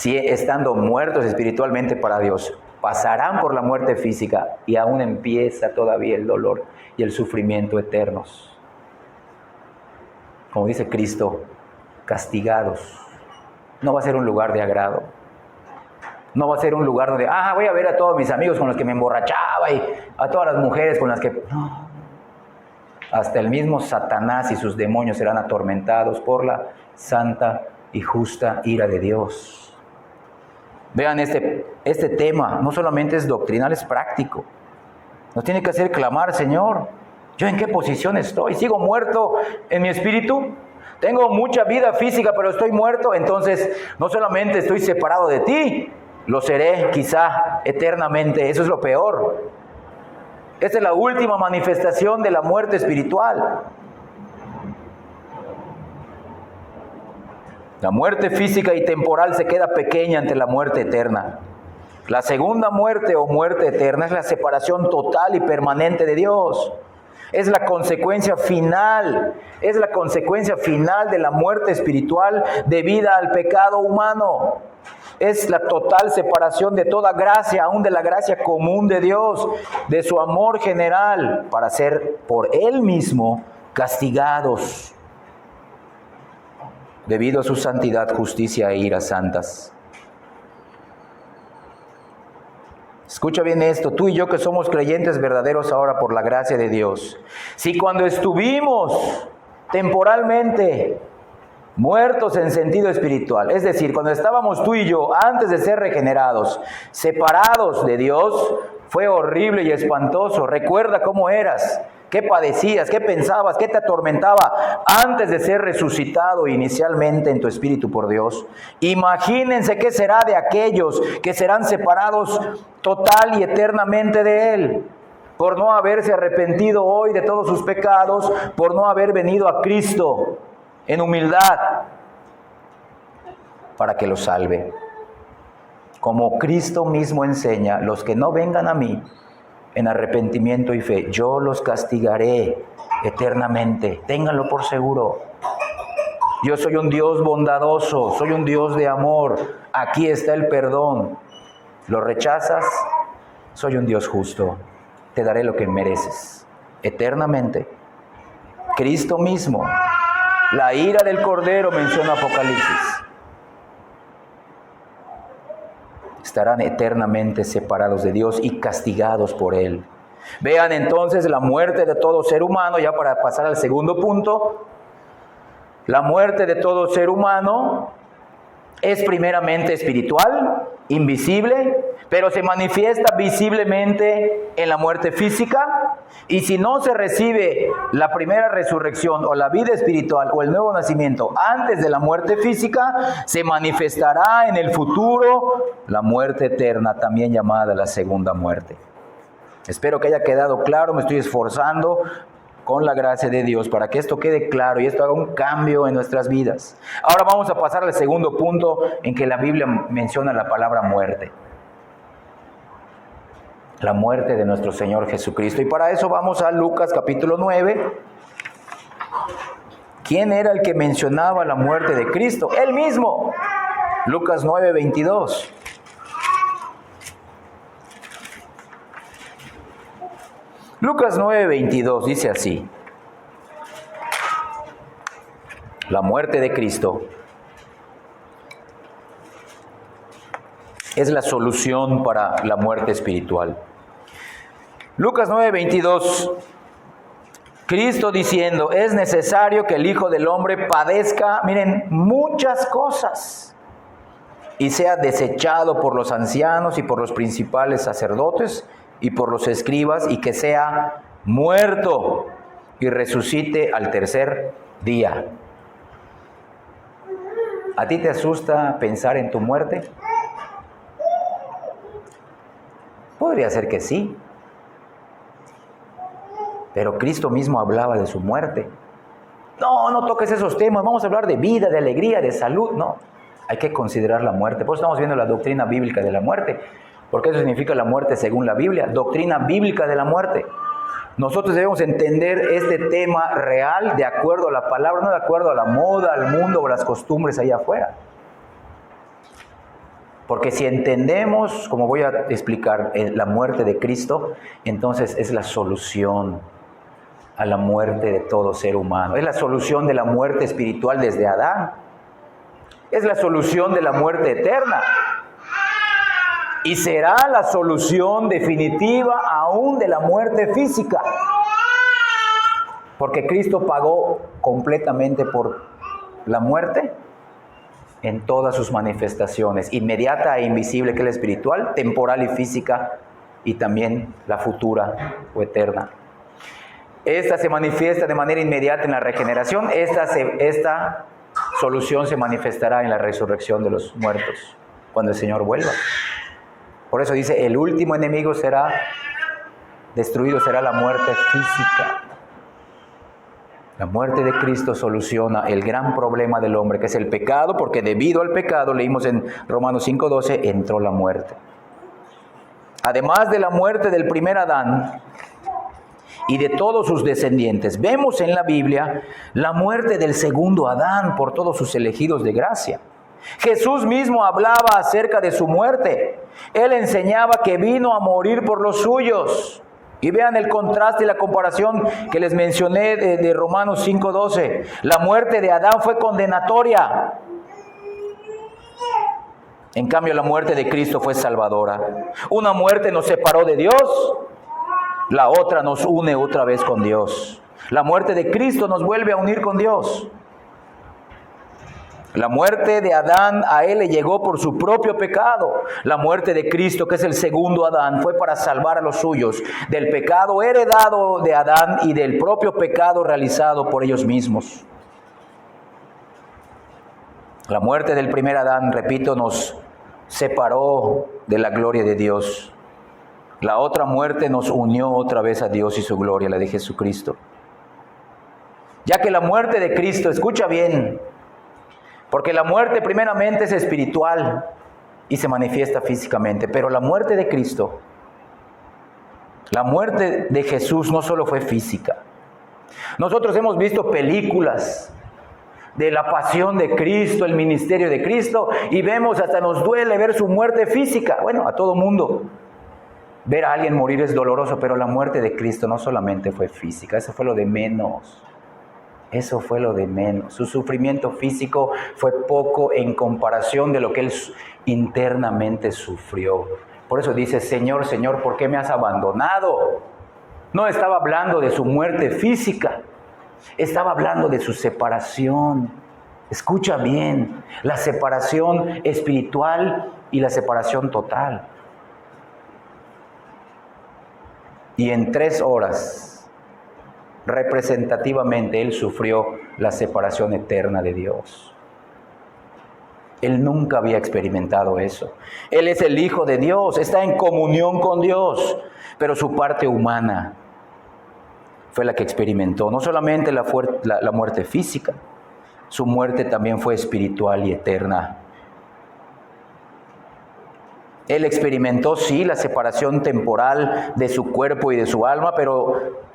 estando muertos espiritualmente para Dios, pasarán por la muerte física y aún empieza todavía el dolor y el sufrimiento eternos. Como dice Cristo, castigados. No va a ser un lugar de agrado. No va a ser un lugar donde, voy a ver a todos mis amigos con los que me emborrachaba y a todas las mujeres con las que... No. Hasta el mismo Satanás y sus demonios serán atormentados por la santa y justa ira de Dios. Vean, este tema no solamente es doctrinal, es práctico. Nos tiene que hacer clamar: Señor, ¿yo en qué posición estoy? ¿Sigo muerto en mi espíritu? Tengo mucha vida física, pero estoy muerto. Entonces, no solamente estoy separado de ti, lo seré quizá eternamente. Eso es lo peor. Esta es la última manifestación de la muerte espiritual. La muerte física y temporal se queda pequeña ante la muerte eterna. La segunda muerte o muerte eterna es la separación total y permanente de Dios. Es la consecuencia final de la muerte espiritual debida al pecado humano. Es la total separación de toda gracia, aún de la gracia común de Dios, de su amor general, para ser por Él mismo castigados, debido a su santidad, justicia e ira santas. Escucha bien esto, tú y yo que somos creyentes verdaderos ahora por la gracia de Dios. Si cuando estuvimos temporalmente muertos en sentido espiritual, es decir, cuando estábamos tú y yo antes de ser regenerados, separados de Dios, fue horrible y espantoso. Recuerda cómo eras. ¿Qué padecías? ¿Qué pensabas? ¿Qué te atormentaba antes de ser resucitado inicialmente en tu espíritu por Dios? Imagínense qué será de aquellos que serán separados total y eternamente de Él, por no haberse arrepentido hoy de todos sus pecados, por no haber venido a Cristo en humildad para que los salve. Como Cristo mismo enseña: los que no vengan a mí en arrepentimiento y fe, yo los castigaré eternamente. Ténganlo por seguro. Yo soy un Dios bondadoso, soy un Dios de amor. Aquí está el perdón. ¿Lo rechazas? Soy un Dios justo. Te daré lo que mereces eternamente. Cristo mismo, la ira del Cordero, menciona Apocalipsis. Estarán eternamente separados de Dios y castigados por Él. Vean entonces la muerte de todo ser humano, ya para pasar al segundo punto. La muerte de todo ser humano es primeramente espiritual, invisible, pero se manifiesta visiblemente en la muerte física. Y si no se recibe la primera resurrección o la vida espiritual o el nuevo nacimiento antes de la muerte física, se manifestará en el futuro la muerte eterna, también llamada la segunda muerte. Espero que haya quedado claro. Me estoy esforzando con la gracia de Dios para que esto quede claro y esto haga un cambio en nuestras vidas. Ahora vamos a pasar al segundo punto en que la Biblia menciona la palabra muerte. La muerte de nuestro Señor Jesucristo. Y para eso vamos a Lucas capítulo 9. ¿Quién era el que mencionaba la muerte de Cristo? Él mismo. Lucas 9, 22. Lucas 9, 22 dice así: la muerte de Cristo es la solución para la muerte espiritual. Lucas 9, 22, Cristo diciendo: es necesario que el Hijo del Hombre padezca, miren, muchas cosas, y sea desechado por los ancianos y por los principales sacerdotes y por los escribas, y que sea muerto y resucite al tercer día. ¿A ti te asusta pensar en tu muerte? Podría ser que sí. Pero Cristo mismo hablaba de su muerte. No toques esos temas, vamos a hablar de vida, de alegría, de salud. No, hay que considerar la muerte. Por eso estamos viendo la doctrina bíblica de la muerte. Porque eso significa la muerte según la Biblia, doctrina bíblica de la muerte. Nosotros debemos entender este tema real de acuerdo a la palabra, no de acuerdo a la moda, al mundo o las costumbres allá afuera. Porque si entendemos, como voy a explicar, la muerte de Cristo, entonces es la solución a la muerte de todo ser humano. Es la solución de la muerte espiritual desde Adán. Es la solución de la muerte eterna. Y será la solución definitiva aún de la muerte física. Porque Cristo pagó completamente por la muerte en todas sus manifestaciones, inmediata e invisible, que es la espiritual, temporal y física, y también la futura o eterna. Esta se manifiesta de manera inmediata en la regeneración. Esta solución se manifestará en la resurrección de los muertos, cuando el Señor vuelva. Por eso dice, el último enemigo será destruido, será la muerte física. La muerte de Cristo soluciona el gran problema del hombre, que es el pecado, porque debido al pecado, leímos en Romanos 5:12, entró la muerte. Además de la muerte del primer Adán y de todos sus descendientes, vemos en la Biblia la muerte del segundo Adán por todos sus elegidos de gracia. Jesús mismo hablaba acerca de su muerte. Él enseñaba que vino a morir por los suyos. Y vean el contraste y la comparación que les mencioné de Romanos 5:12. La muerte de Adán fue condenatoria. En cambio, la muerte de Cristo fue salvadora. Una muerte nos separó de Dios, la otra nos une otra vez con Dios. La muerte de Cristo nos vuelve a unir con Dios. La muerte de Adán a él le llegó por su propio pecado. La muerte de Cristo, que es el segundo Adán, fue para salvar a los suyos del pecado heredado de Adán y del propio pecado realizado por ellos mismos. La muerte del primer Adán, repito, nos separó de la gloria de Dios. La otra muerte nos unió otra vez a Dios y su gloria, la de Jesucristo. Ya que la muerte de Cristo, escucha bien, porque la muerte primeramente es espiritual y se manifiesta físicamente, pero la muerte de Cristo, la muerte de Jesús no solo fue física. Nosotros hemos visto películas de la pasión de Cristo, el ministerio de Cristo, y vemos, hasta nos duele ver su muerte física. Bueno, a todo mundo ver a alguien morir es doloroso, pero la muerte de Cristo no solamente fue física, eso fue lo de menos. Eso fue lo de menos. Su sufrimiento físico fue poco en comparación de lo que él internamente sufrió. Por eso dice, Señor, Señor, ¿por qué me has abandonado? No estaba hablando de su muerte física, estaba hablando de su separación. Escucha bien, la separación espiritual y la separación total. y en 3 horas, representativamente, Él sufrió la separación eterna de Dios. Él nunca había experimentado eso. Él es el Hijo de Dios, está en comunión con Dios, pero su parte humana fue la que experimentó no solamente la muerte física, su muerte también fue espiritual y eterna. Él experimentó, sí, la separación temporal de su cuerpo y de su alma, pero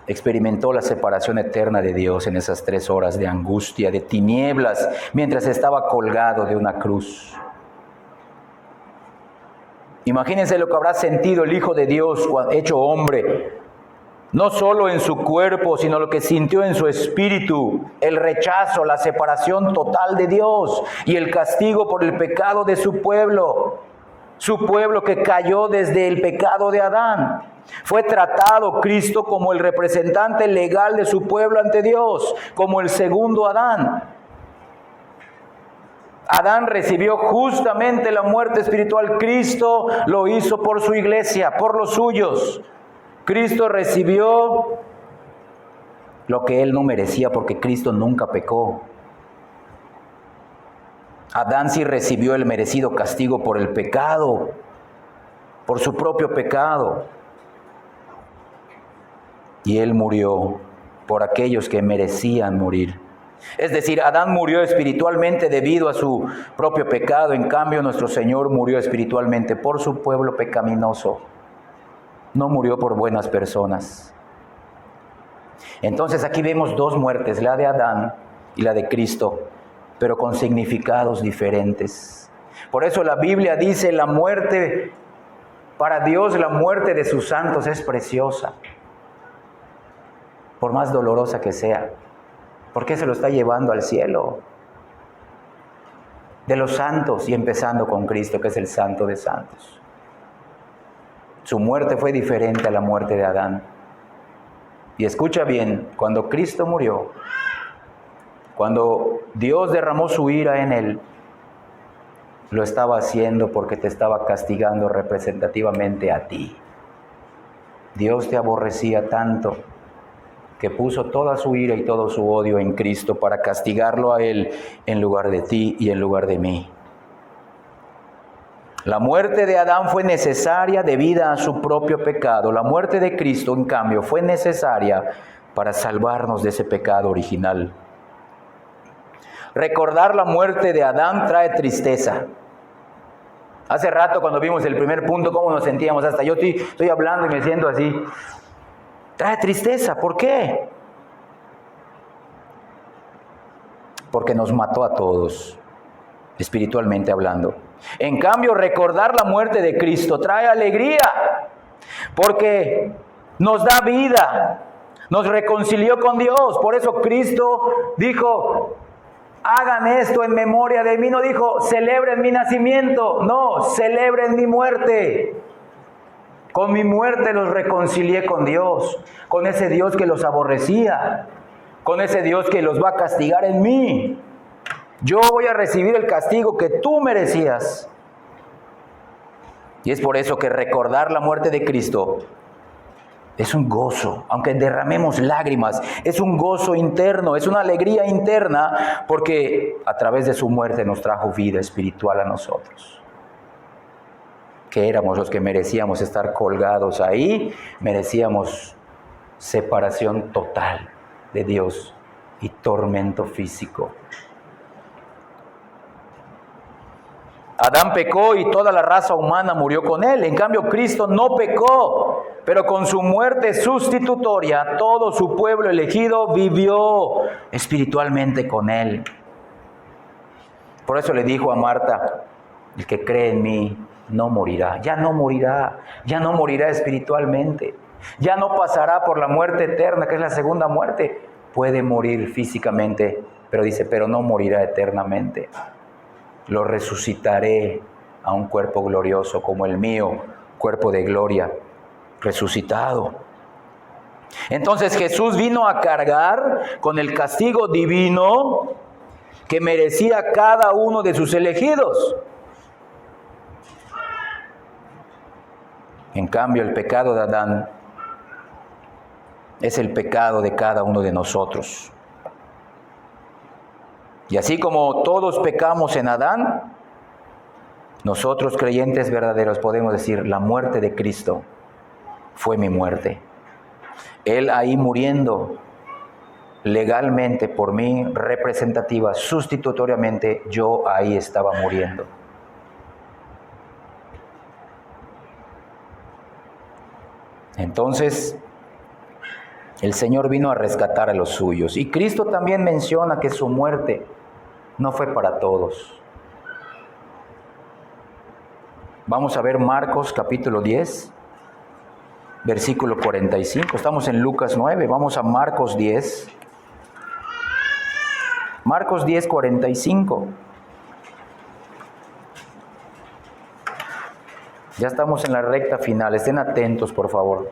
experimentó la separación eterna de Dios en esas 3 horas de angustia, de tinieblas, mientras estaba colgado de una cruz. Imagínense lo que habrá sentido el Hijo de Dios hecho hombre, no solo en su cuerpo, sino lo que sintió en su espíritu, el rechazo, la separación total de Dios y el castigo por el pecado de su pueblo que cayó desde el pecado de Adán. Fue tratado Cristo como el representante legal de su pueblo ante Dios, como el segundo Adán. Adán recibió justamente la muerte espiritual. Cristo lo hizo por su iglesia, por los suyos. Cristo recibió lo que Él no merecía porque Cristo nunca pecó. Adán sí recibió el merecido castigo por el pecado, por su propio pecado. Y Él murió por aquellos que merecían morir. Es decir, Adán murió espiritualmente debido a su propio pecado. En cambio, nuestro Señor murió espiritualmente por su pueblo pecaminoso. No murió por buenas personas. Entonces aquí vemos 2 muertes, la de Adán y la de Cristo, pero con significados diferentes. Por eso la Biblia dice, la muerte, para Dios la muerte de sus santos es preciosa, por más dolorosa que sea, porque se lo está llevando al cielo. De los santos y empezando con Cristo, que es el santo de santos. Su muerte fue diferente a la muerte de Adán. Y escucha bien, cuando Cristo murió, cuando Dios derramó su ira en Él, lo estaba haciendo porque te estaba castigando representativamente a ti. Dios te aborrecía tanto que puso toda su ira y todo su odio en Cristo para castigarlo a Él en lugar de ti y en lugar de mí. La muerte de Adán fue necesaria debido a su propio pecado. La muerte de Cristo, en cambio, fue necesaria para salvarnos de ese pecado original. Recordar la muerte de Adán trae tristeza. Hace rato cuando vimos el primer punto, cómo nos sentíamos, hasta yo estoy hablando y me siento así. Trae tristeza, ¿por qué? Porque nos mató a todos, espiritualmente hablando. En cambio, recordar la muerte de Cristo trae alegría, porque nos da vida, nos reconcilió con Dios. Por eso Cristo dijo, hagan esto en memoria de mí. No dijo, celebren mi nacimiento, no, celebren mi muerte. Con mi muerte los reconcilié con Dios, con ese Dios que los aborrecía, con ese Dios que los va a castigar en mí. Yo voy a recibir el castigo que tú merecías. Y es por eso que recordar la muerte de Cristo es un gozo, aunque derramemos lágrimas, es un gozo interno, es una alegría interna, porque a través de su muerte nos trajo vida espiritual a nosotros. Que éramos los que merecíamos estar colgados ahí, merecíamos separación total de Dios y tormento físico. Adán pecó y toda la raza humana murió con él. En cambio, Cristo no pecó, pero con su muerte sustitutoria, todo su pueblo elegido vivió espiritualmente con él. Por eso le dijo a Marta, el que cree en mí no morirá. Ya no morirá espiritualmente. Ya no pasará por la muerte eterna, que es la segunda muerte. Puede morir físicamente, pero dice, pero no morirá eternamente. Lo resucitaré a un cuerpo glorioso como el mío, cuerpo de gloria, resucitado. Entonces Jesús vino a cargar con el castigo divino que merecía cada uno de sus elegidos. En cambio, el pecado de Adán es el pecado de cada uno de nosotros. Y así como todos pecamos en Adán, nosotros creyentes verdaderos podemos decir, la muerte de Cristo fue mi muerte. Él ahí muriendo legalmente por mí, representativa, sustitutoriamente, yo ahí estaba muriendo. Entonces, el Señor vino a rescatar a los suyos. Y Cristo también menciona que su muerte no fue para todos. Vamos a ver Marcos capítulo 10, versículo 45. Estamos en Lucas 9, vamos a Marcos 10. Marcos 10, 45. Ya estamos en la recta final, estén atentos por favor.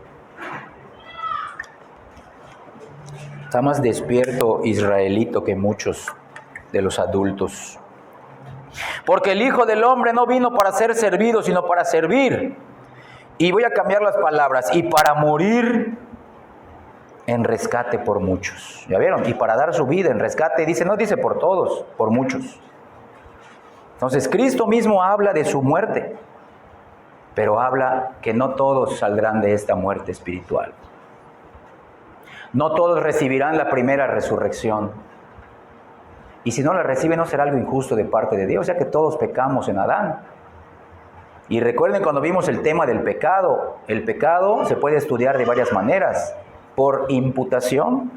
Está más despierto israelito que muchos de los adultos. Porque el Hijo del Hombre no vino para ser servido, sino para servir. Y voy a cambiar las palabras. Y para morir en rescate por muchos. ¿Ya vieron? Y para dar su vida en rescate, dice, no dice por todos, por muchos. Entonces Cristo mismo habla de su muerte, pero habla que no todos saldrán de esta muerte espiritual. No todos recibirán la primera resurrección. Y si no la reciben, no será algo injusto de parte de Dios, ya que todos pecamos en Adán. Y recuerden cuando vimos el tema del pecado, el pecado se puede estudiar de varias maneras. Por imputación,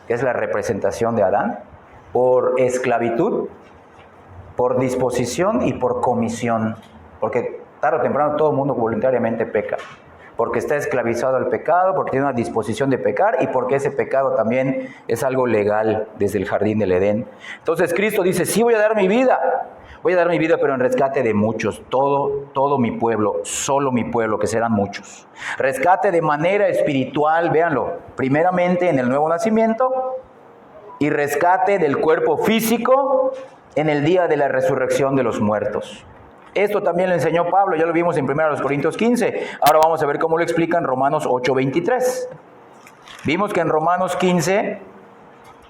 que es la representación de Adán, por esclavitud, por disposición y por comisión. Porque tarde o temprano todo el mundo voluntariamente peca. Porque está esclavizado al pecado, porque tiene una disposición de pecar y porque ese pecado también es algo legal desde el jardín del Edén. Entonces Cristo dice, sí voy a dar mi vida pero en rescate de muchos, todo mi pueblo, solo mi pueblo, que serán muchos. Rescate de manera espiritual, véanlo, primeramente en el nuevo nacimiento y rescate del cuerpo físico en el día de la resurrección de los muertos. Esto también lo enseñó Pablo, ya lo vimos en 1 Corintios 15. Ahora vamos a ver cómo lo explica en Romanos 8:23. Vimos que en Romanos 15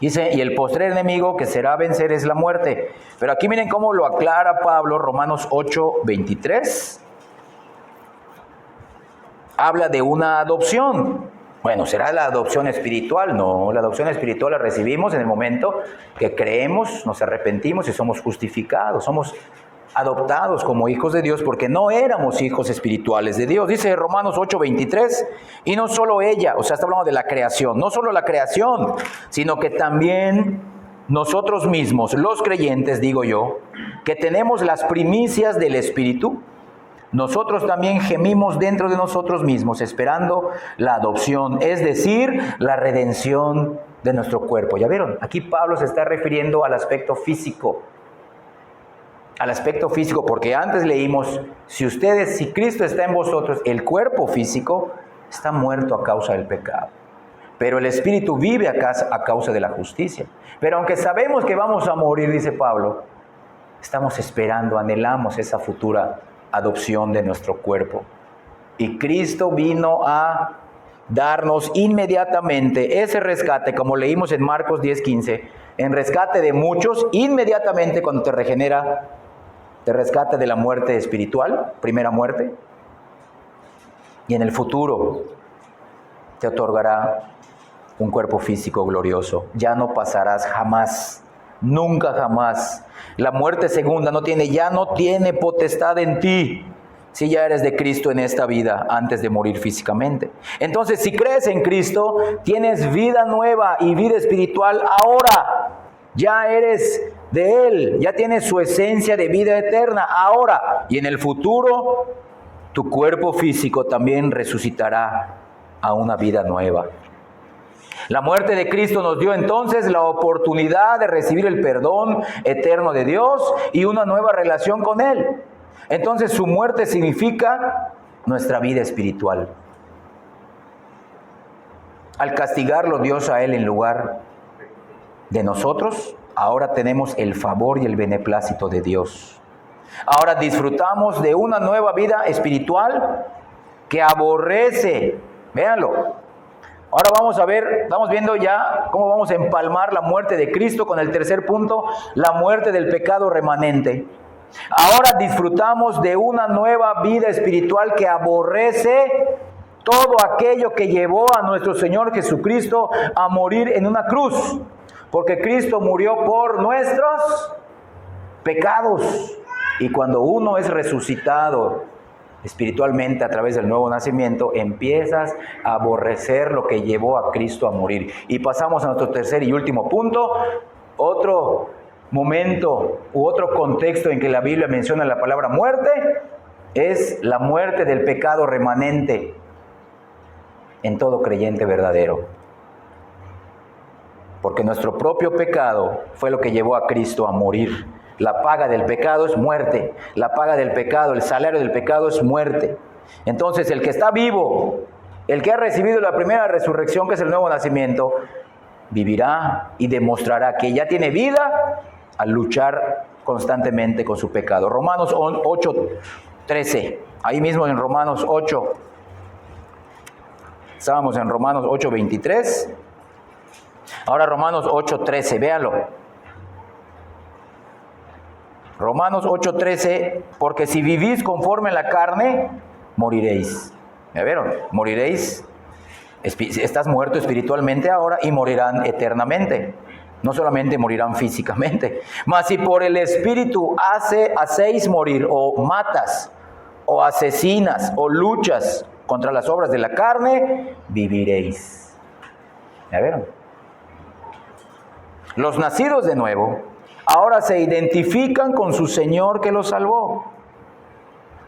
dice, y el postrer enemigo que será vencer es la muerte. Pero aquí miren cómo lo aclara Pablo, Romanos 8:23. Habla de una adopción. Bueno, ¿será la adopción espiritual? No, la adopción espiritual la recibimos en el momento que creemos, nos arrepentimos y somos justificados, somos adoptados como hijos de Dios porque no éramos hijos espirituales de Dios. Dice Romanos 8:23, y no solo ella, o sea, está hablando de la creación, no solo la creación, sino que también nosotros mismos, los creyentes, digo yo, que tenemos las primicias del Espíritu, nosotros también gemimos dentro de nosotros mismos, esperando la adopción, es decir, la redención de nuestro cuerpo. ¿Ya vieron? Aquí Pablo se está refiriendo al aspecto físico, porque antes leímos, si Cristo está en vosotros, el cuerpo físico está muerto a causa del pecado, pero el espíritu vive a causa de la justicia. Pero aunque sabemos que vamos a morir, dice Pablo, estamos esperando, anhelamos esa futura adopción de nuestro cuerpo. Y Cristo vino a darnos inmediatamente ese rescate, como leímos en Marcos 10:15, en rescate de muchos, inmediatamente cuando te regenera, te rescata de la muerte espiritual, primera muerte, y en el futuro te otorgará un cuerpo físico glorioso. Ya no pasarás jamás, nunca jamás. La muerte segunda ya no tiene potestad en ti, si ya eres de Cristo en esta vida, antes de morir físicamente. Entonces, si crees en Cristo, tienes vida nueva y vida espiritual ahora. Ya eres de Él, ya tienes su esencia de vida eterna ahora. Y en el futuro, tu cuerpo físico también resucitará a una vida nueva. La muerte de Cristo nos dio entonces la oportunidad de recibir el perdón eterno de Dios y una nueva relación con Él. Entonces su muerte significa nuestra vida espiritual. Al castigarlo Dios a Él en lugar de nosotros, ahora tenemos el favor y el beneplácito de Dios. Ahora disfrutamos de una nueva vida espiritual que aborrece, véanlo. Ahora vamos a ver, estamos viendo ya cómo vamos a empalmar la muerte de Cristo con el tercer punto, la muerte del pecado remanente. Ahora disfrutamos de una nueva vida espiritual que aborrece todo aquello que llevó a nuestro Señor Jesucristo a morir en una cruz. Porque Cristo murió por nuestros pecados. Y cuando uno es resucitado espiritualmente a través del nuevo nacimiento, empiezas a aborrecer lo que llevó a Cristo a morir. Y pasamos a nuestro tercer y último punto, otro momento u otro contexto en que la Biblia menciona la palabra muerte, es la muerte del pecado remanente en todo creyente verdadero. Porque nuestro propio pecado fue lo que llevó a Cristo a morir. La paga del pecado es muerte. La paga del pecado, el salario del pecado es muerte. Entonces, el que está vivo, el que ha recibido la primera resurrección, que es el nuevo nacimiento, vivirá y demostrará que ya tiene vida al luchar constantemente con su pecado. Romanos 8:13. Ahí mismo en Romanos 8. Estábamos en Romanos 8:23. Ahora Romanos 8:13. Véanlo. Romanos 8:13, porque si vivís conforme a la carne, moriréis. ¿Me vieron? Moriréis. Estás muerto espiritualmente ahora y morirán eternamente. No solamente morirán físicamente. Mas si por el Espíritu hacéis morir, o matas, o asesinas, o luchas contra las obras de la carne, viviréis. ¿Me vieron? Los nacidos de nuevo ahora se identifican con su Señor que los salvó.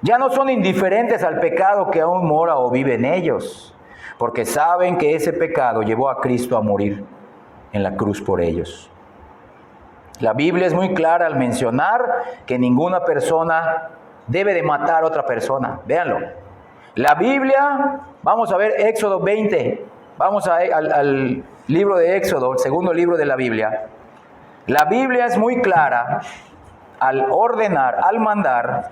Ya no son indiferentes al pecado que aún mora o vive en ellos, porque saben que ese pecado llevó a Cristo a morir en la cruz por ellos. La Biblia es muy clara al mencionar que ninguna persona debe de matar a otra persona. Véanlo. La Biblia, vamos a ver Éxodo 20, vamos al libro de Éxodo, el segundo libro de la Biblia. La Biblia es muy clara al ordenar, al mandar,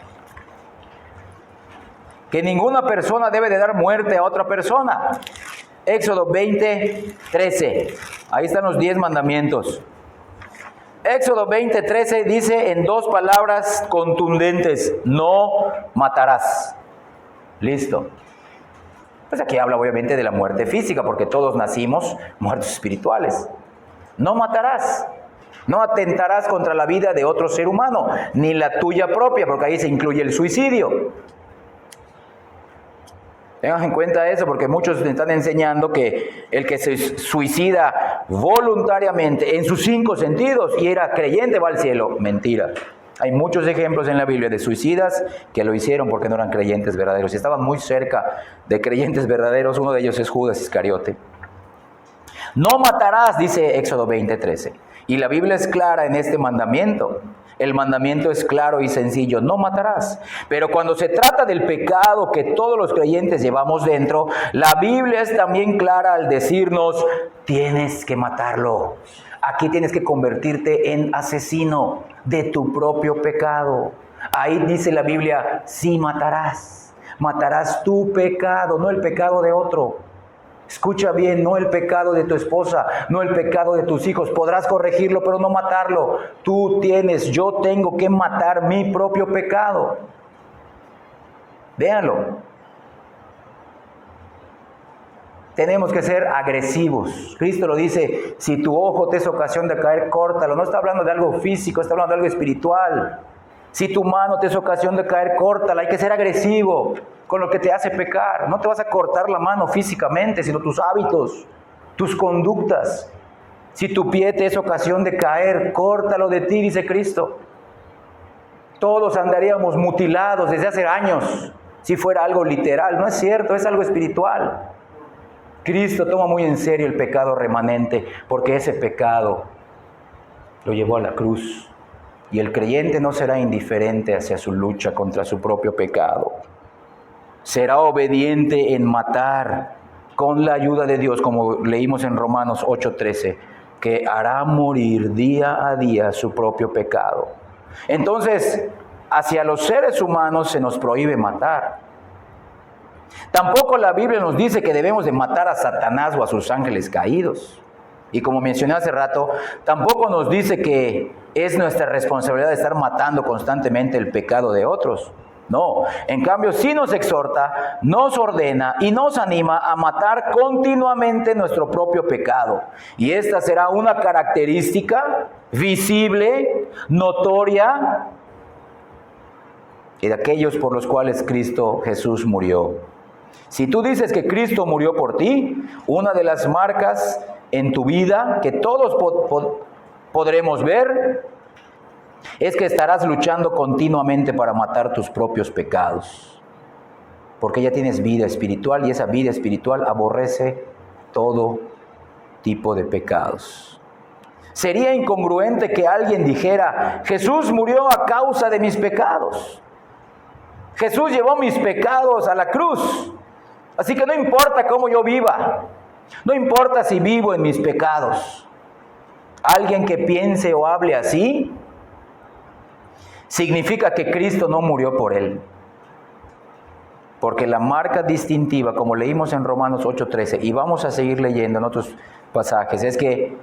que ninguna persona debe de dar muerte a otra persona. Éxodo 20:13. Ahí están los 10 mandamientos. Éxodo 20:13 dice en dos palabras contundentes: no matarás. Listo. Pues aquí habla obviamente de la muerte física, porque todos nacimos muertos espirituales. No matarás. No atentarás contra la vida de otro ser humano, ni la tuya propia, porque ahí se incluye el suicidio. Tengan en cuenta eso, porque muchos están enseñando que el que se suicida voluntariamente en sus 5 sentidos y era creyente va al cielo. Mentira. Hay muchos ejemplos en la Biblia de suicidas que lo hicieron porque no eran creyentes verdaderos. Y estaban muy cerca de creyentes verdaderos. Uno de ellos es Judas Iscariote. No matarás, dice Éxodo 20:13. Y la Biblia es clara en este mandamiento. El mandamiento es claro y sencillo: no matarás. Pero cuando se trata del pecado que todos los creyentes llevamos dentro, la Biblia es también clara al decirnos: tienes que matarlo. Aquí tienes que convertirte en asesino de tu propio pecado. Ahí dice la Biblia: sí matarás. Matarás tu pecado, no el pecado de otro. Escucha bien, no el pecado de tu esposa, no el pecado de tus hijos. Podrás corregirlo, pero no matarlo. Yo tengo que matar mi propio pecado. Véanlo. Tenemos que ser agresivos. Cristo lo dice: si tu ojo te es ocasión de caer, córtalo. No está hablando de algo físico, está hablando de algo espiritual. Si tu mano te es ocasión de caer, córtala. Hay que ser agresivo con lo que te hace pecar. No te vas a cortar la mano físicamente, sino tus hábitos, tus conductas. Si tu pie te es ocasión de caer, córtalo de ti, dice Cristo. Todos andaríamos mutilados desde hace años si fuera algo literal. No es cierto, es algo espiritual. Cristo toma muy en serio el pecado remanente, porque ese pecado lo llevó a la cruz. Y el creyente no será indiferente hacia su lucha contra su propio pecado. Será obediente en matar con la ayuda de Dios, como leímos en Romanos 8:13, que hará morir día a día su propio pecado. Entonces, hacia los seres humanos se nos prohíbe matar. Tampoco la Biblia nos dice que debemos de matar a Satanás o a sus ángeles caídos. Y como mencioné hace rato, tampoco nos dice que es nuestra responsabilidad de estar matando constantemente el pecado de otros. No, en cambio sí nos exhorta, nos ordena y nos anima a matar continuamente nuestro propio pecado. Y esta será una característica visible, notoria, y de aquellos por los cuales Cristo Jesús murió. Si tú dices que Cristo murió por ti, una de las marcas en tu vida que todos podremos ver es que estarás luchando continuamente para matar tus propios pecados, porque ya tienes vida espiritual y esa vida espiritual aborrece todo tipo de pecados. Sería incongruente que alguien dijera: Jesús murió a causa de mis pecados, Jesús llevó mis pecados a la cruz, así que no importa cómo yo viva, no importa si vivo en mis pecados. Alguien que piense o hable así significa que Cristo no murió por él. Porque la marca distintiva, como leímos en Romanos 8:13, y vamos a seguir leyendo en otros pasajes, es que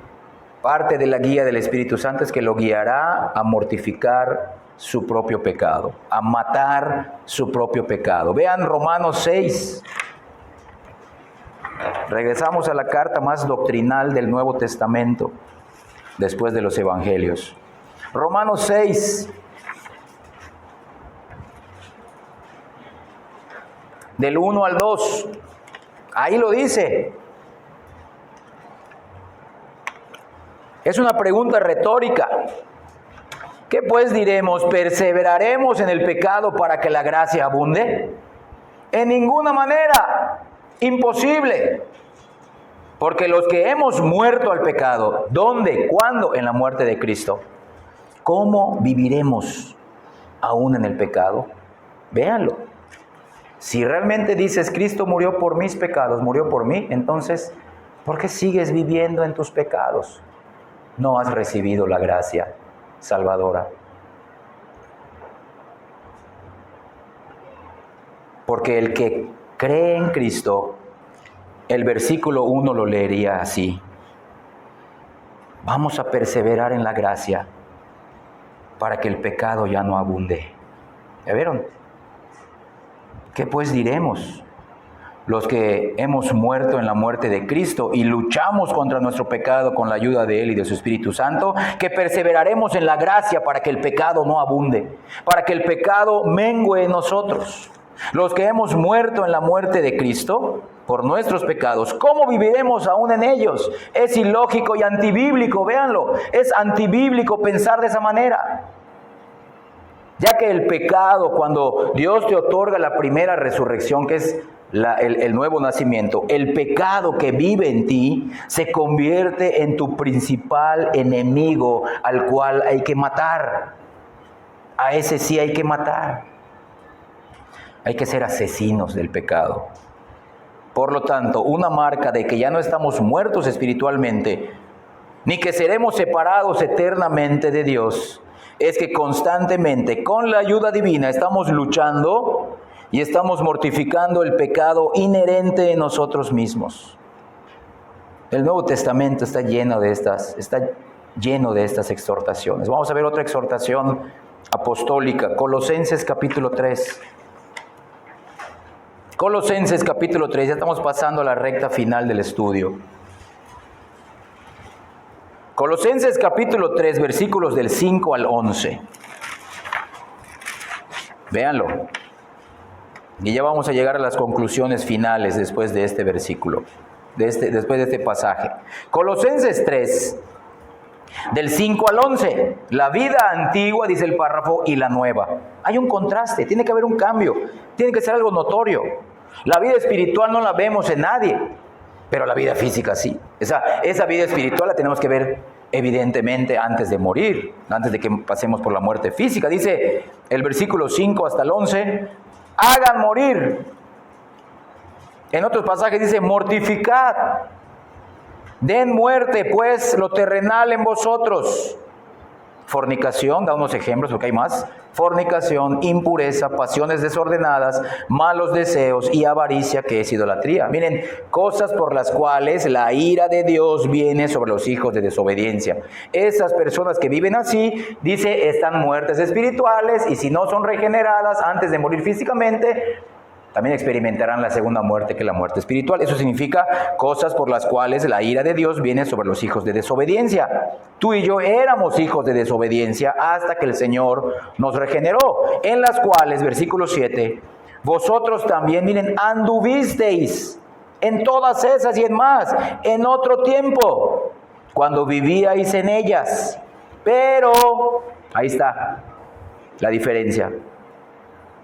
parte de la guía del Espíritu Santo es que lo guiará a mortificar su propio pecado, a matar su propio pecado. Vean Romanos 6. Regresamos a la carta más doctrinal del Nuevo Testamento, después de los Evangelios. Romanos 6, del 1 al 2. Ahí lo dice. Es una pregunta retórica. ¿Qué pues diremos? ¿Perseveraremos en el pecado para que la gracia abunde? En ninguna manera. Imposible. Porque los que hemos muerto al pecado, ¿dónde? ¿Cuándo? En la muerte de Cristo. ¿Cómo viviremos aún en el pecado? Véanlo. Si realmente dices, Cristo murió por mis pecados, murió por mí, entonces, ¿por qué sigues viviendo en tus pecados? No has recibido la gracia salvadora. Porque el que cree en Cristo, el versículo 1 lo leería así: vamos a perseverar en la gracia para que el pecado ya no abunde. ¿Ya vieron? ¿Qué pues diremos? Los que hemos muerto en la muerte de Cristo y luchamos contra nuestro pecado con la ayuda de Él y de su Espíritu Santo, que perseveraremos en la gracia para que el pecado no abunde, para que el pecado mengüe en nosotros. Los que hemos muerto en la muerte de Cristo por nuestros pecados, ¿cómo viviremos aún en ellos? Es ilógico y antibíblico, véanlo, es antibíblico pensar de esa manera. Ya que el pecado, cuando Dios te otorga la primera resurrección, que es el nuevo nacimiento, el pecado que vive en ti se convierte en tu principal enemigo, al cual hay que matar. A ese sí hay que matar. Hay que ser asesinos del pecado. Por lo tanto, una marca de que ya no estamos muertos espiritualmente, ni que seremos separados eternamente de Dios, es que constantemente, con la ayuda divina, estamos luchando y estamos mortificando el pecado inherente en nosotros mismos. El Nuevo Testamento está lleno de estas exhortaciones. Vamos a ver otra exhortación apostólica, Colosenses capítulo 3. Colosenses capítulo 3, ya estamos pasando a la recta final del estudio. Colosenses capítulo 3, versículos del 5 al 11. Véanlo. Y ya vamos a llegar a las conclusiones finales después de este versículo, después de este pasaje. Colosenses 3, del 5 al 11. La vida antigua, dice el párrafo, y la nueva. Hay un contraste, tiene que haber un cambio, tiene que ser algo notorio. La vida espiritual no la vemos en nadie, pero la vida física sí. Esa vida espiritual la tenemos que ver evidentemente antes de morir, antes de que pasemos por la muerte física. Dice el versículo 5 hasta el 11, hagan morir. En otros pasajes dice, mortificad. Den muerte, pues, lo terrenal en vosotros. fornicación, da unos ejemplos porque hay más, fornicación, impureza, pasiones desordenadas, malos deseos y avaricia, que es idolatría. Miren, cosas por las cuales la ira de Dios viene sobre los hijos de desobediencia. Esas personas que viven así, dice, están muertas espirituales, y si no son regeneradas antes de morir físicamente, también experimentarán la segunda muerte, que es la muerte espiritual. Eso significa cosas por las cuales la ira de Dios viene sobre los hijos de desobediencia. Tú y yo éramos hijos de desobediencia hasta que el Señor nos regeneró, en las cuales, versículo 7, vosotros también, miren, anduvisteis en todas esas y en más, en otro tiempo, cuando vivíais en ellas. Pero, ahí está la diferencia.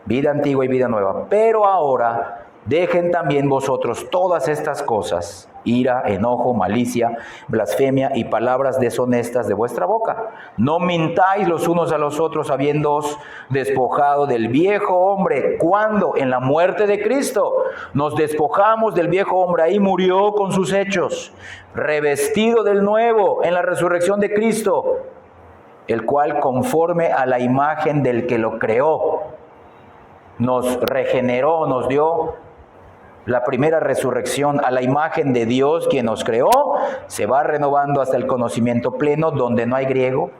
Vida antigua y vida nueva. Pero ahora dejen también vosotros todas estas cosas: ira, enojo, malicia, blasfemia y palabras deshonestas de vuestra boca. No mintáis los unos a los otros, habiéndoos despojado del viejo hombre. ¿Cuándo? En la muerte de Cristo. Nos despojamos del viejo hombre, ahí murió con sus hechos. Revestido del nuevo en la resurrección de Cristo, el cual, conforme a la imagen del que lo creó, nos regeneró, nos dio la primera resurrección a la imagen de Dios, quien nos creó. Se va renovando hasta el conocimiento pleno, donde no hay griego,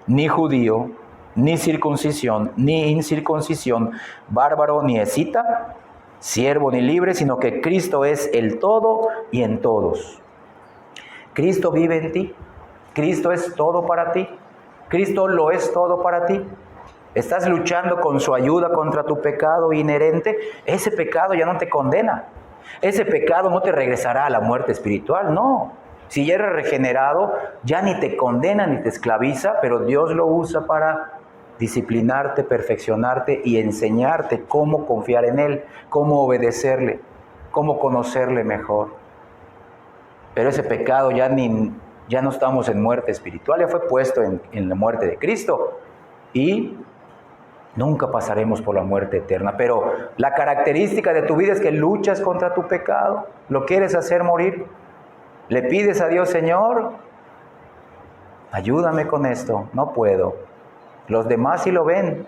ni judío, ni circuncisión, ni incircuncisión, bárbaro, ni escita, siervo, ni libre, sino que Cristo es el todo y en todos. Cristo vive en ti. Cristo es todo para ti. Cristo lo es todo para ti. ¿Estás luchando con su ayuda contra tu pecado inherente? Ese pecado ya no te condena. Ese pecado no te regresará a la muerte espiritual, no. Si ya eres regenerado, ya ni te condena ni te esclaviza, pero Dios lo usa para disciplinarte, perfeccionarte y enseñarte cómo confiar en Él, cómo obedecerle, cómo conocerle mejor. Pero ese pecado ya no estamos en muerte espiritual, ya fue puesto en la muerte de Cristo. Y nunca pasaremos por la muerte eterna. Pero la característica de tu vida es que luchas contra tu pecado, lo quieres hacer morir. Le pides a Dios: Señor, ayúdame con esto, no puedo. Los demás sí lo ven,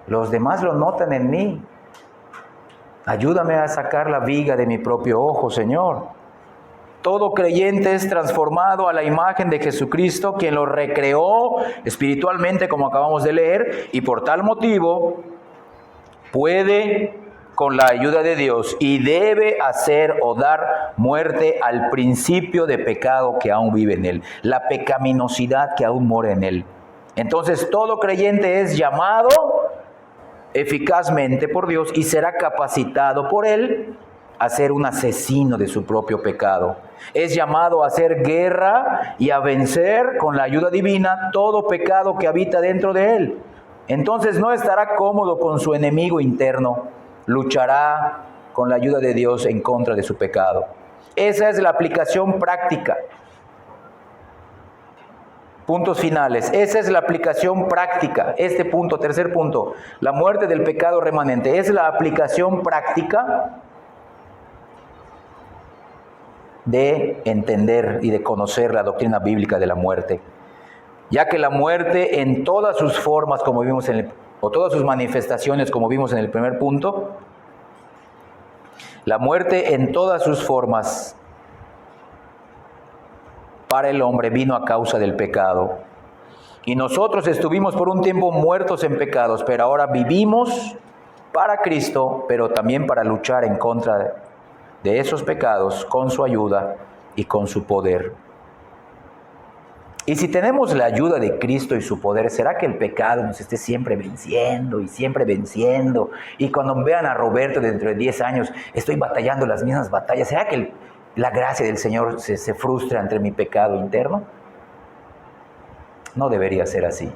los demás lo notan en mí. Ayúdame a sacar la viga de mi propio ojo, Señor. Todo creyente es transformado a la imagen de Jesucristo, quien lo recreó espiritualmente, como acabamos de leer, y por tal motivo puede, con la ayuda de Dios, y debe hacer o dar muerte al principio de pecado que aún vive en él, la pecaminosidad que aún mora en él. Entonces, todo creyente es llamado eficazmente por Dios y será capacitado por Él a ser un asesino de su propio pecado. Es llamado a hacer guerra y a vencer con la ayuda divina todo pecado que habita dentro de él. Entonces no estará cómodo con su enemigo interno, luchará con la ayuda de Dios en contra de su pecado. Esa es la aplicación práctica. Puntos finales. Esa es la aplicación práctica. Este punto, tercer punto, la muerte del pecado remanente, es la aplicación práctica de entender y de conocer la doctrina bíblica de la muerte, ya que la muerte en todas sus formas, como vimos o todas sus manifestaciones, como vimos en el primer punto, la muerte en todas sus formas para el hombre vino a causa del pecado. Y nosotros estuvimos por un tiempo muertos en pecados, pero ahora vivimos para Cristo, pero también para luchar en contra de esos pecados con su ayuda y con su poder. Y si tenemos la ayuda de Cristo y su poder, ¿será que el pecado nos esté siempre venciendo y siempre venciendo? Y cuando vean a Roberto dentro de 10 años, estoy batallando las mismas batallas. ¿Será que la gracia del Señor se frustra entre mi pecado interno? No debería ser así.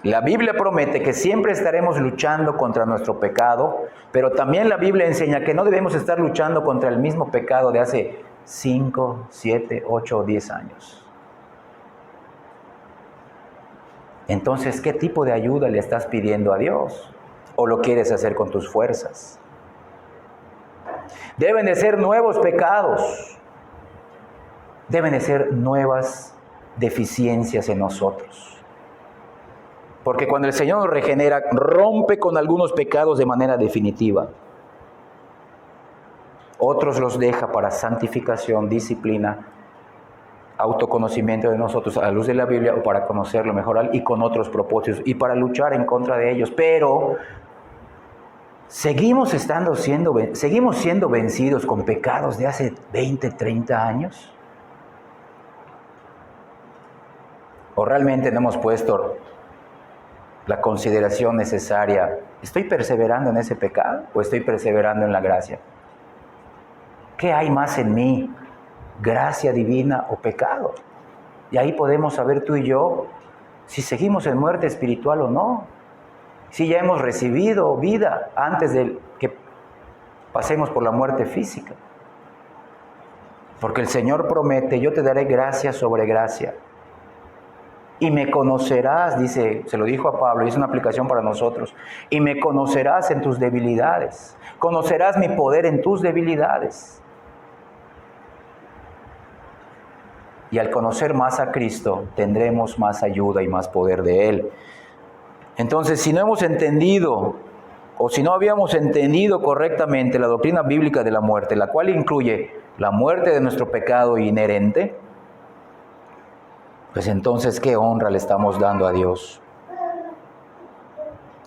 La Biblia promete que siempre estaremos luchando contra nuestro pecado, pero también la Biblia enseña que no debemos estar luchando contra el mismo pecado de hace 5, 7, 8 o 10 años. Entonces, ¿qué tipo de ayuda le estás pidiendo a Dios? ¿O lo quieres hacer con tus fuerzas? Deben de ser nuevos pecados. Deben de ser nuevas deficiencias en nosotros. Porque cuando el Señor nos regenera, rompe con algunos pecados de manera definitiva. Otros los deja para santificación, disciplina, autoconocimiento de nosotros a la luz de la Biblia, o para conocerlo mejor y con otros propósitos y para luchar en contra de ellos. Pero seguimos siendo vencidos con pecados de hace 20, 30 años. ¿O realmente no hemos puesto la consideración necesaria? ¿Estoy perseverando en ese pecado o estoy perseverando en la gracia? ¿Qué hay más en mí? ¿Gracia divina o pecado? Y ahí podemos saber tú y yo si seguimos en muerte espiritual o no. Si ya hemos recibido vida antes de que pasemos por la muerte física. Porque el Señor promete: yo te daré gracia sobre gracia. Y me conocerás, dice, se lo dijo a Pablo, y es una aplicación para nosotros. Y me conocerás en tus debilidades. Conocerás mi poder en tus debilidades. Y al conocer más a Cristo, tendremos más ayuda y más poder de Él. Entonces, si no hemos entendido, o si no habíamos entendido correctamente la doctrina bíblica de la muerte, la cual incluye la muerte de nuestro pecado inherente, pues entonces, ¿qué honra le estamos dando a Dios?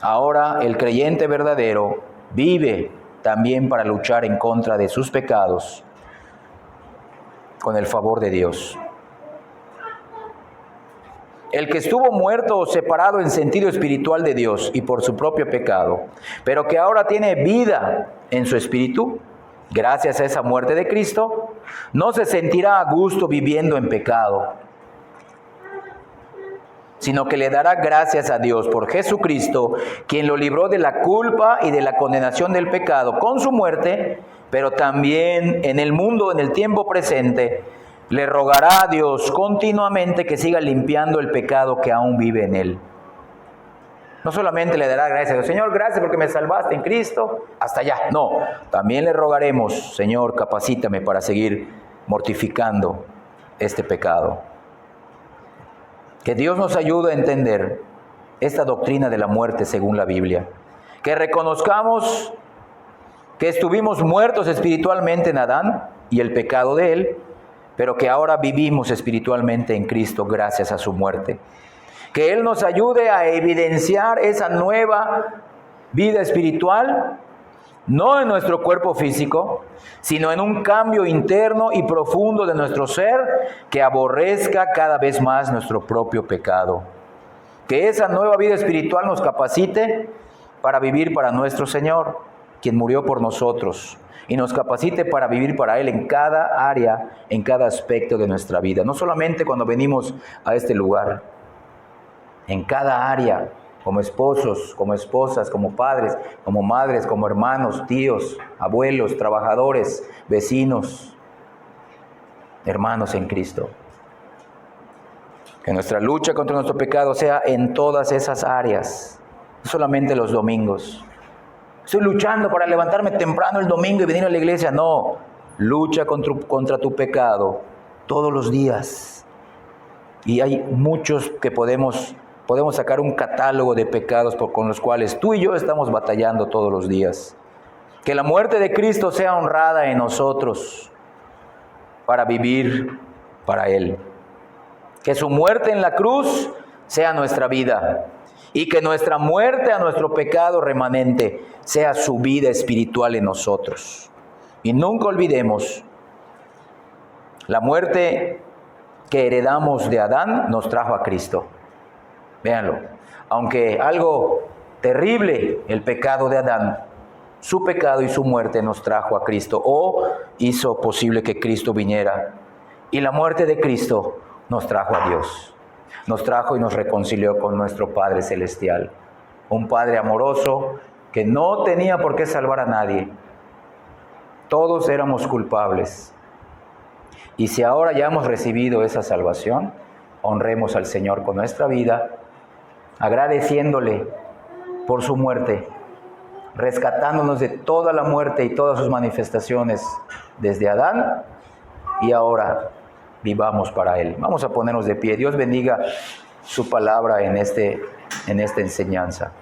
Ahora, el creyente verdadero vive también para luchar en contra de sus pecados con el favor de Dios. El que estuvo muerto o separado en sentido espiritual de Dios y por su propio pecado, pero que ahora tiene vida en su espíritu, gracias a esa muerte de Cristo, no se sentirá a gusto viviendo en pecado, sino que le dará gracias a Dios por Jesucristo, quien lo libró de la culpa y de la condenación del pecado con su muerte, pero también en el mundo, en el tiempo presente, le rogará a Dios continuamente que siga limpiando el pecado que aún vive en él. No solamente le dará gracias a Dios: Señor, gracias porque me salvaste en Cristo, hasta allá. No, también le rogaremos: Señor, capacítame para seguir mortificando este pecado. Que Dios nos ayude a entender esta doctrina de la muerte según la Biblia. Que reconozcamos que estuvimos muertos espiritualmente en Adán y el pecado de él, pero que ahora vivimos espiritualmente en Cristo gracias a su muerte. Que Él nos ayude a evidenciar esa nueva vida espiritual, no en nuestro cuerpo físico, sino en un cambio interno y profundo de nuestro ser que aborrezca cada vez más nuestro propio pecado. Que esa nueva vida espiritual nos capacite para vivir para nuestro Señor, quien murió por nosotros, y nos capacite para vivir para Él en cada área, en cada aspecto de nuestra vida. No solamente cuando venimos a este lugar, en cada área, como esposos, como esposas, como padres, como madres, como hermanos, tíos, abuelos, trabajadores, vecinos, hermanos en Cristo. Que nuestra lucha contra nuestro pecado sea en todas esas áreas, no solamente los domingos. Estoy luchando para levantarme temprano el domingo y venir a la iglesia. No, lucha contra tu pecado todos los días. Y hay muchos que podemos sacar un catálogo de pecados con los cuales tú y yo estamos batallando todos los días. Que la muerte de Cristo sea honrada en nosotros para vivir para Él. Que su muerte en la cruz sea nuestra vida. Y que nuestra muerte a nuestro pecado remanente sea su vida espiritual en nosotros. Y nunca olvidemos, la muerte que heredamos de Adán nos trajo a Cristo. Véanlo, aunque algo terrible el pecado de Adán, su pecado y su muerte nos trajo a Cristo, o hizo posible que Cristo viniera. Y la muerte de Cristo nos trajo a Dios. Nos trajo y nos reconcilió con nuestro Padre Celestial. Un Padre amoroso que no tenía por qué salvar a nadie. Todos éramos culpables. Y si ahora ya hemos recibido esa salvación, honremos al Señor con nuestra vida, agradeciéndole por su muerte, rescatándonos de toda la muerte y todas sus manifestaciones desde Adán y ahora vivamos para Él. Vamos a ponernos de pie. Dios bendiga su palabra en esta enseñanza.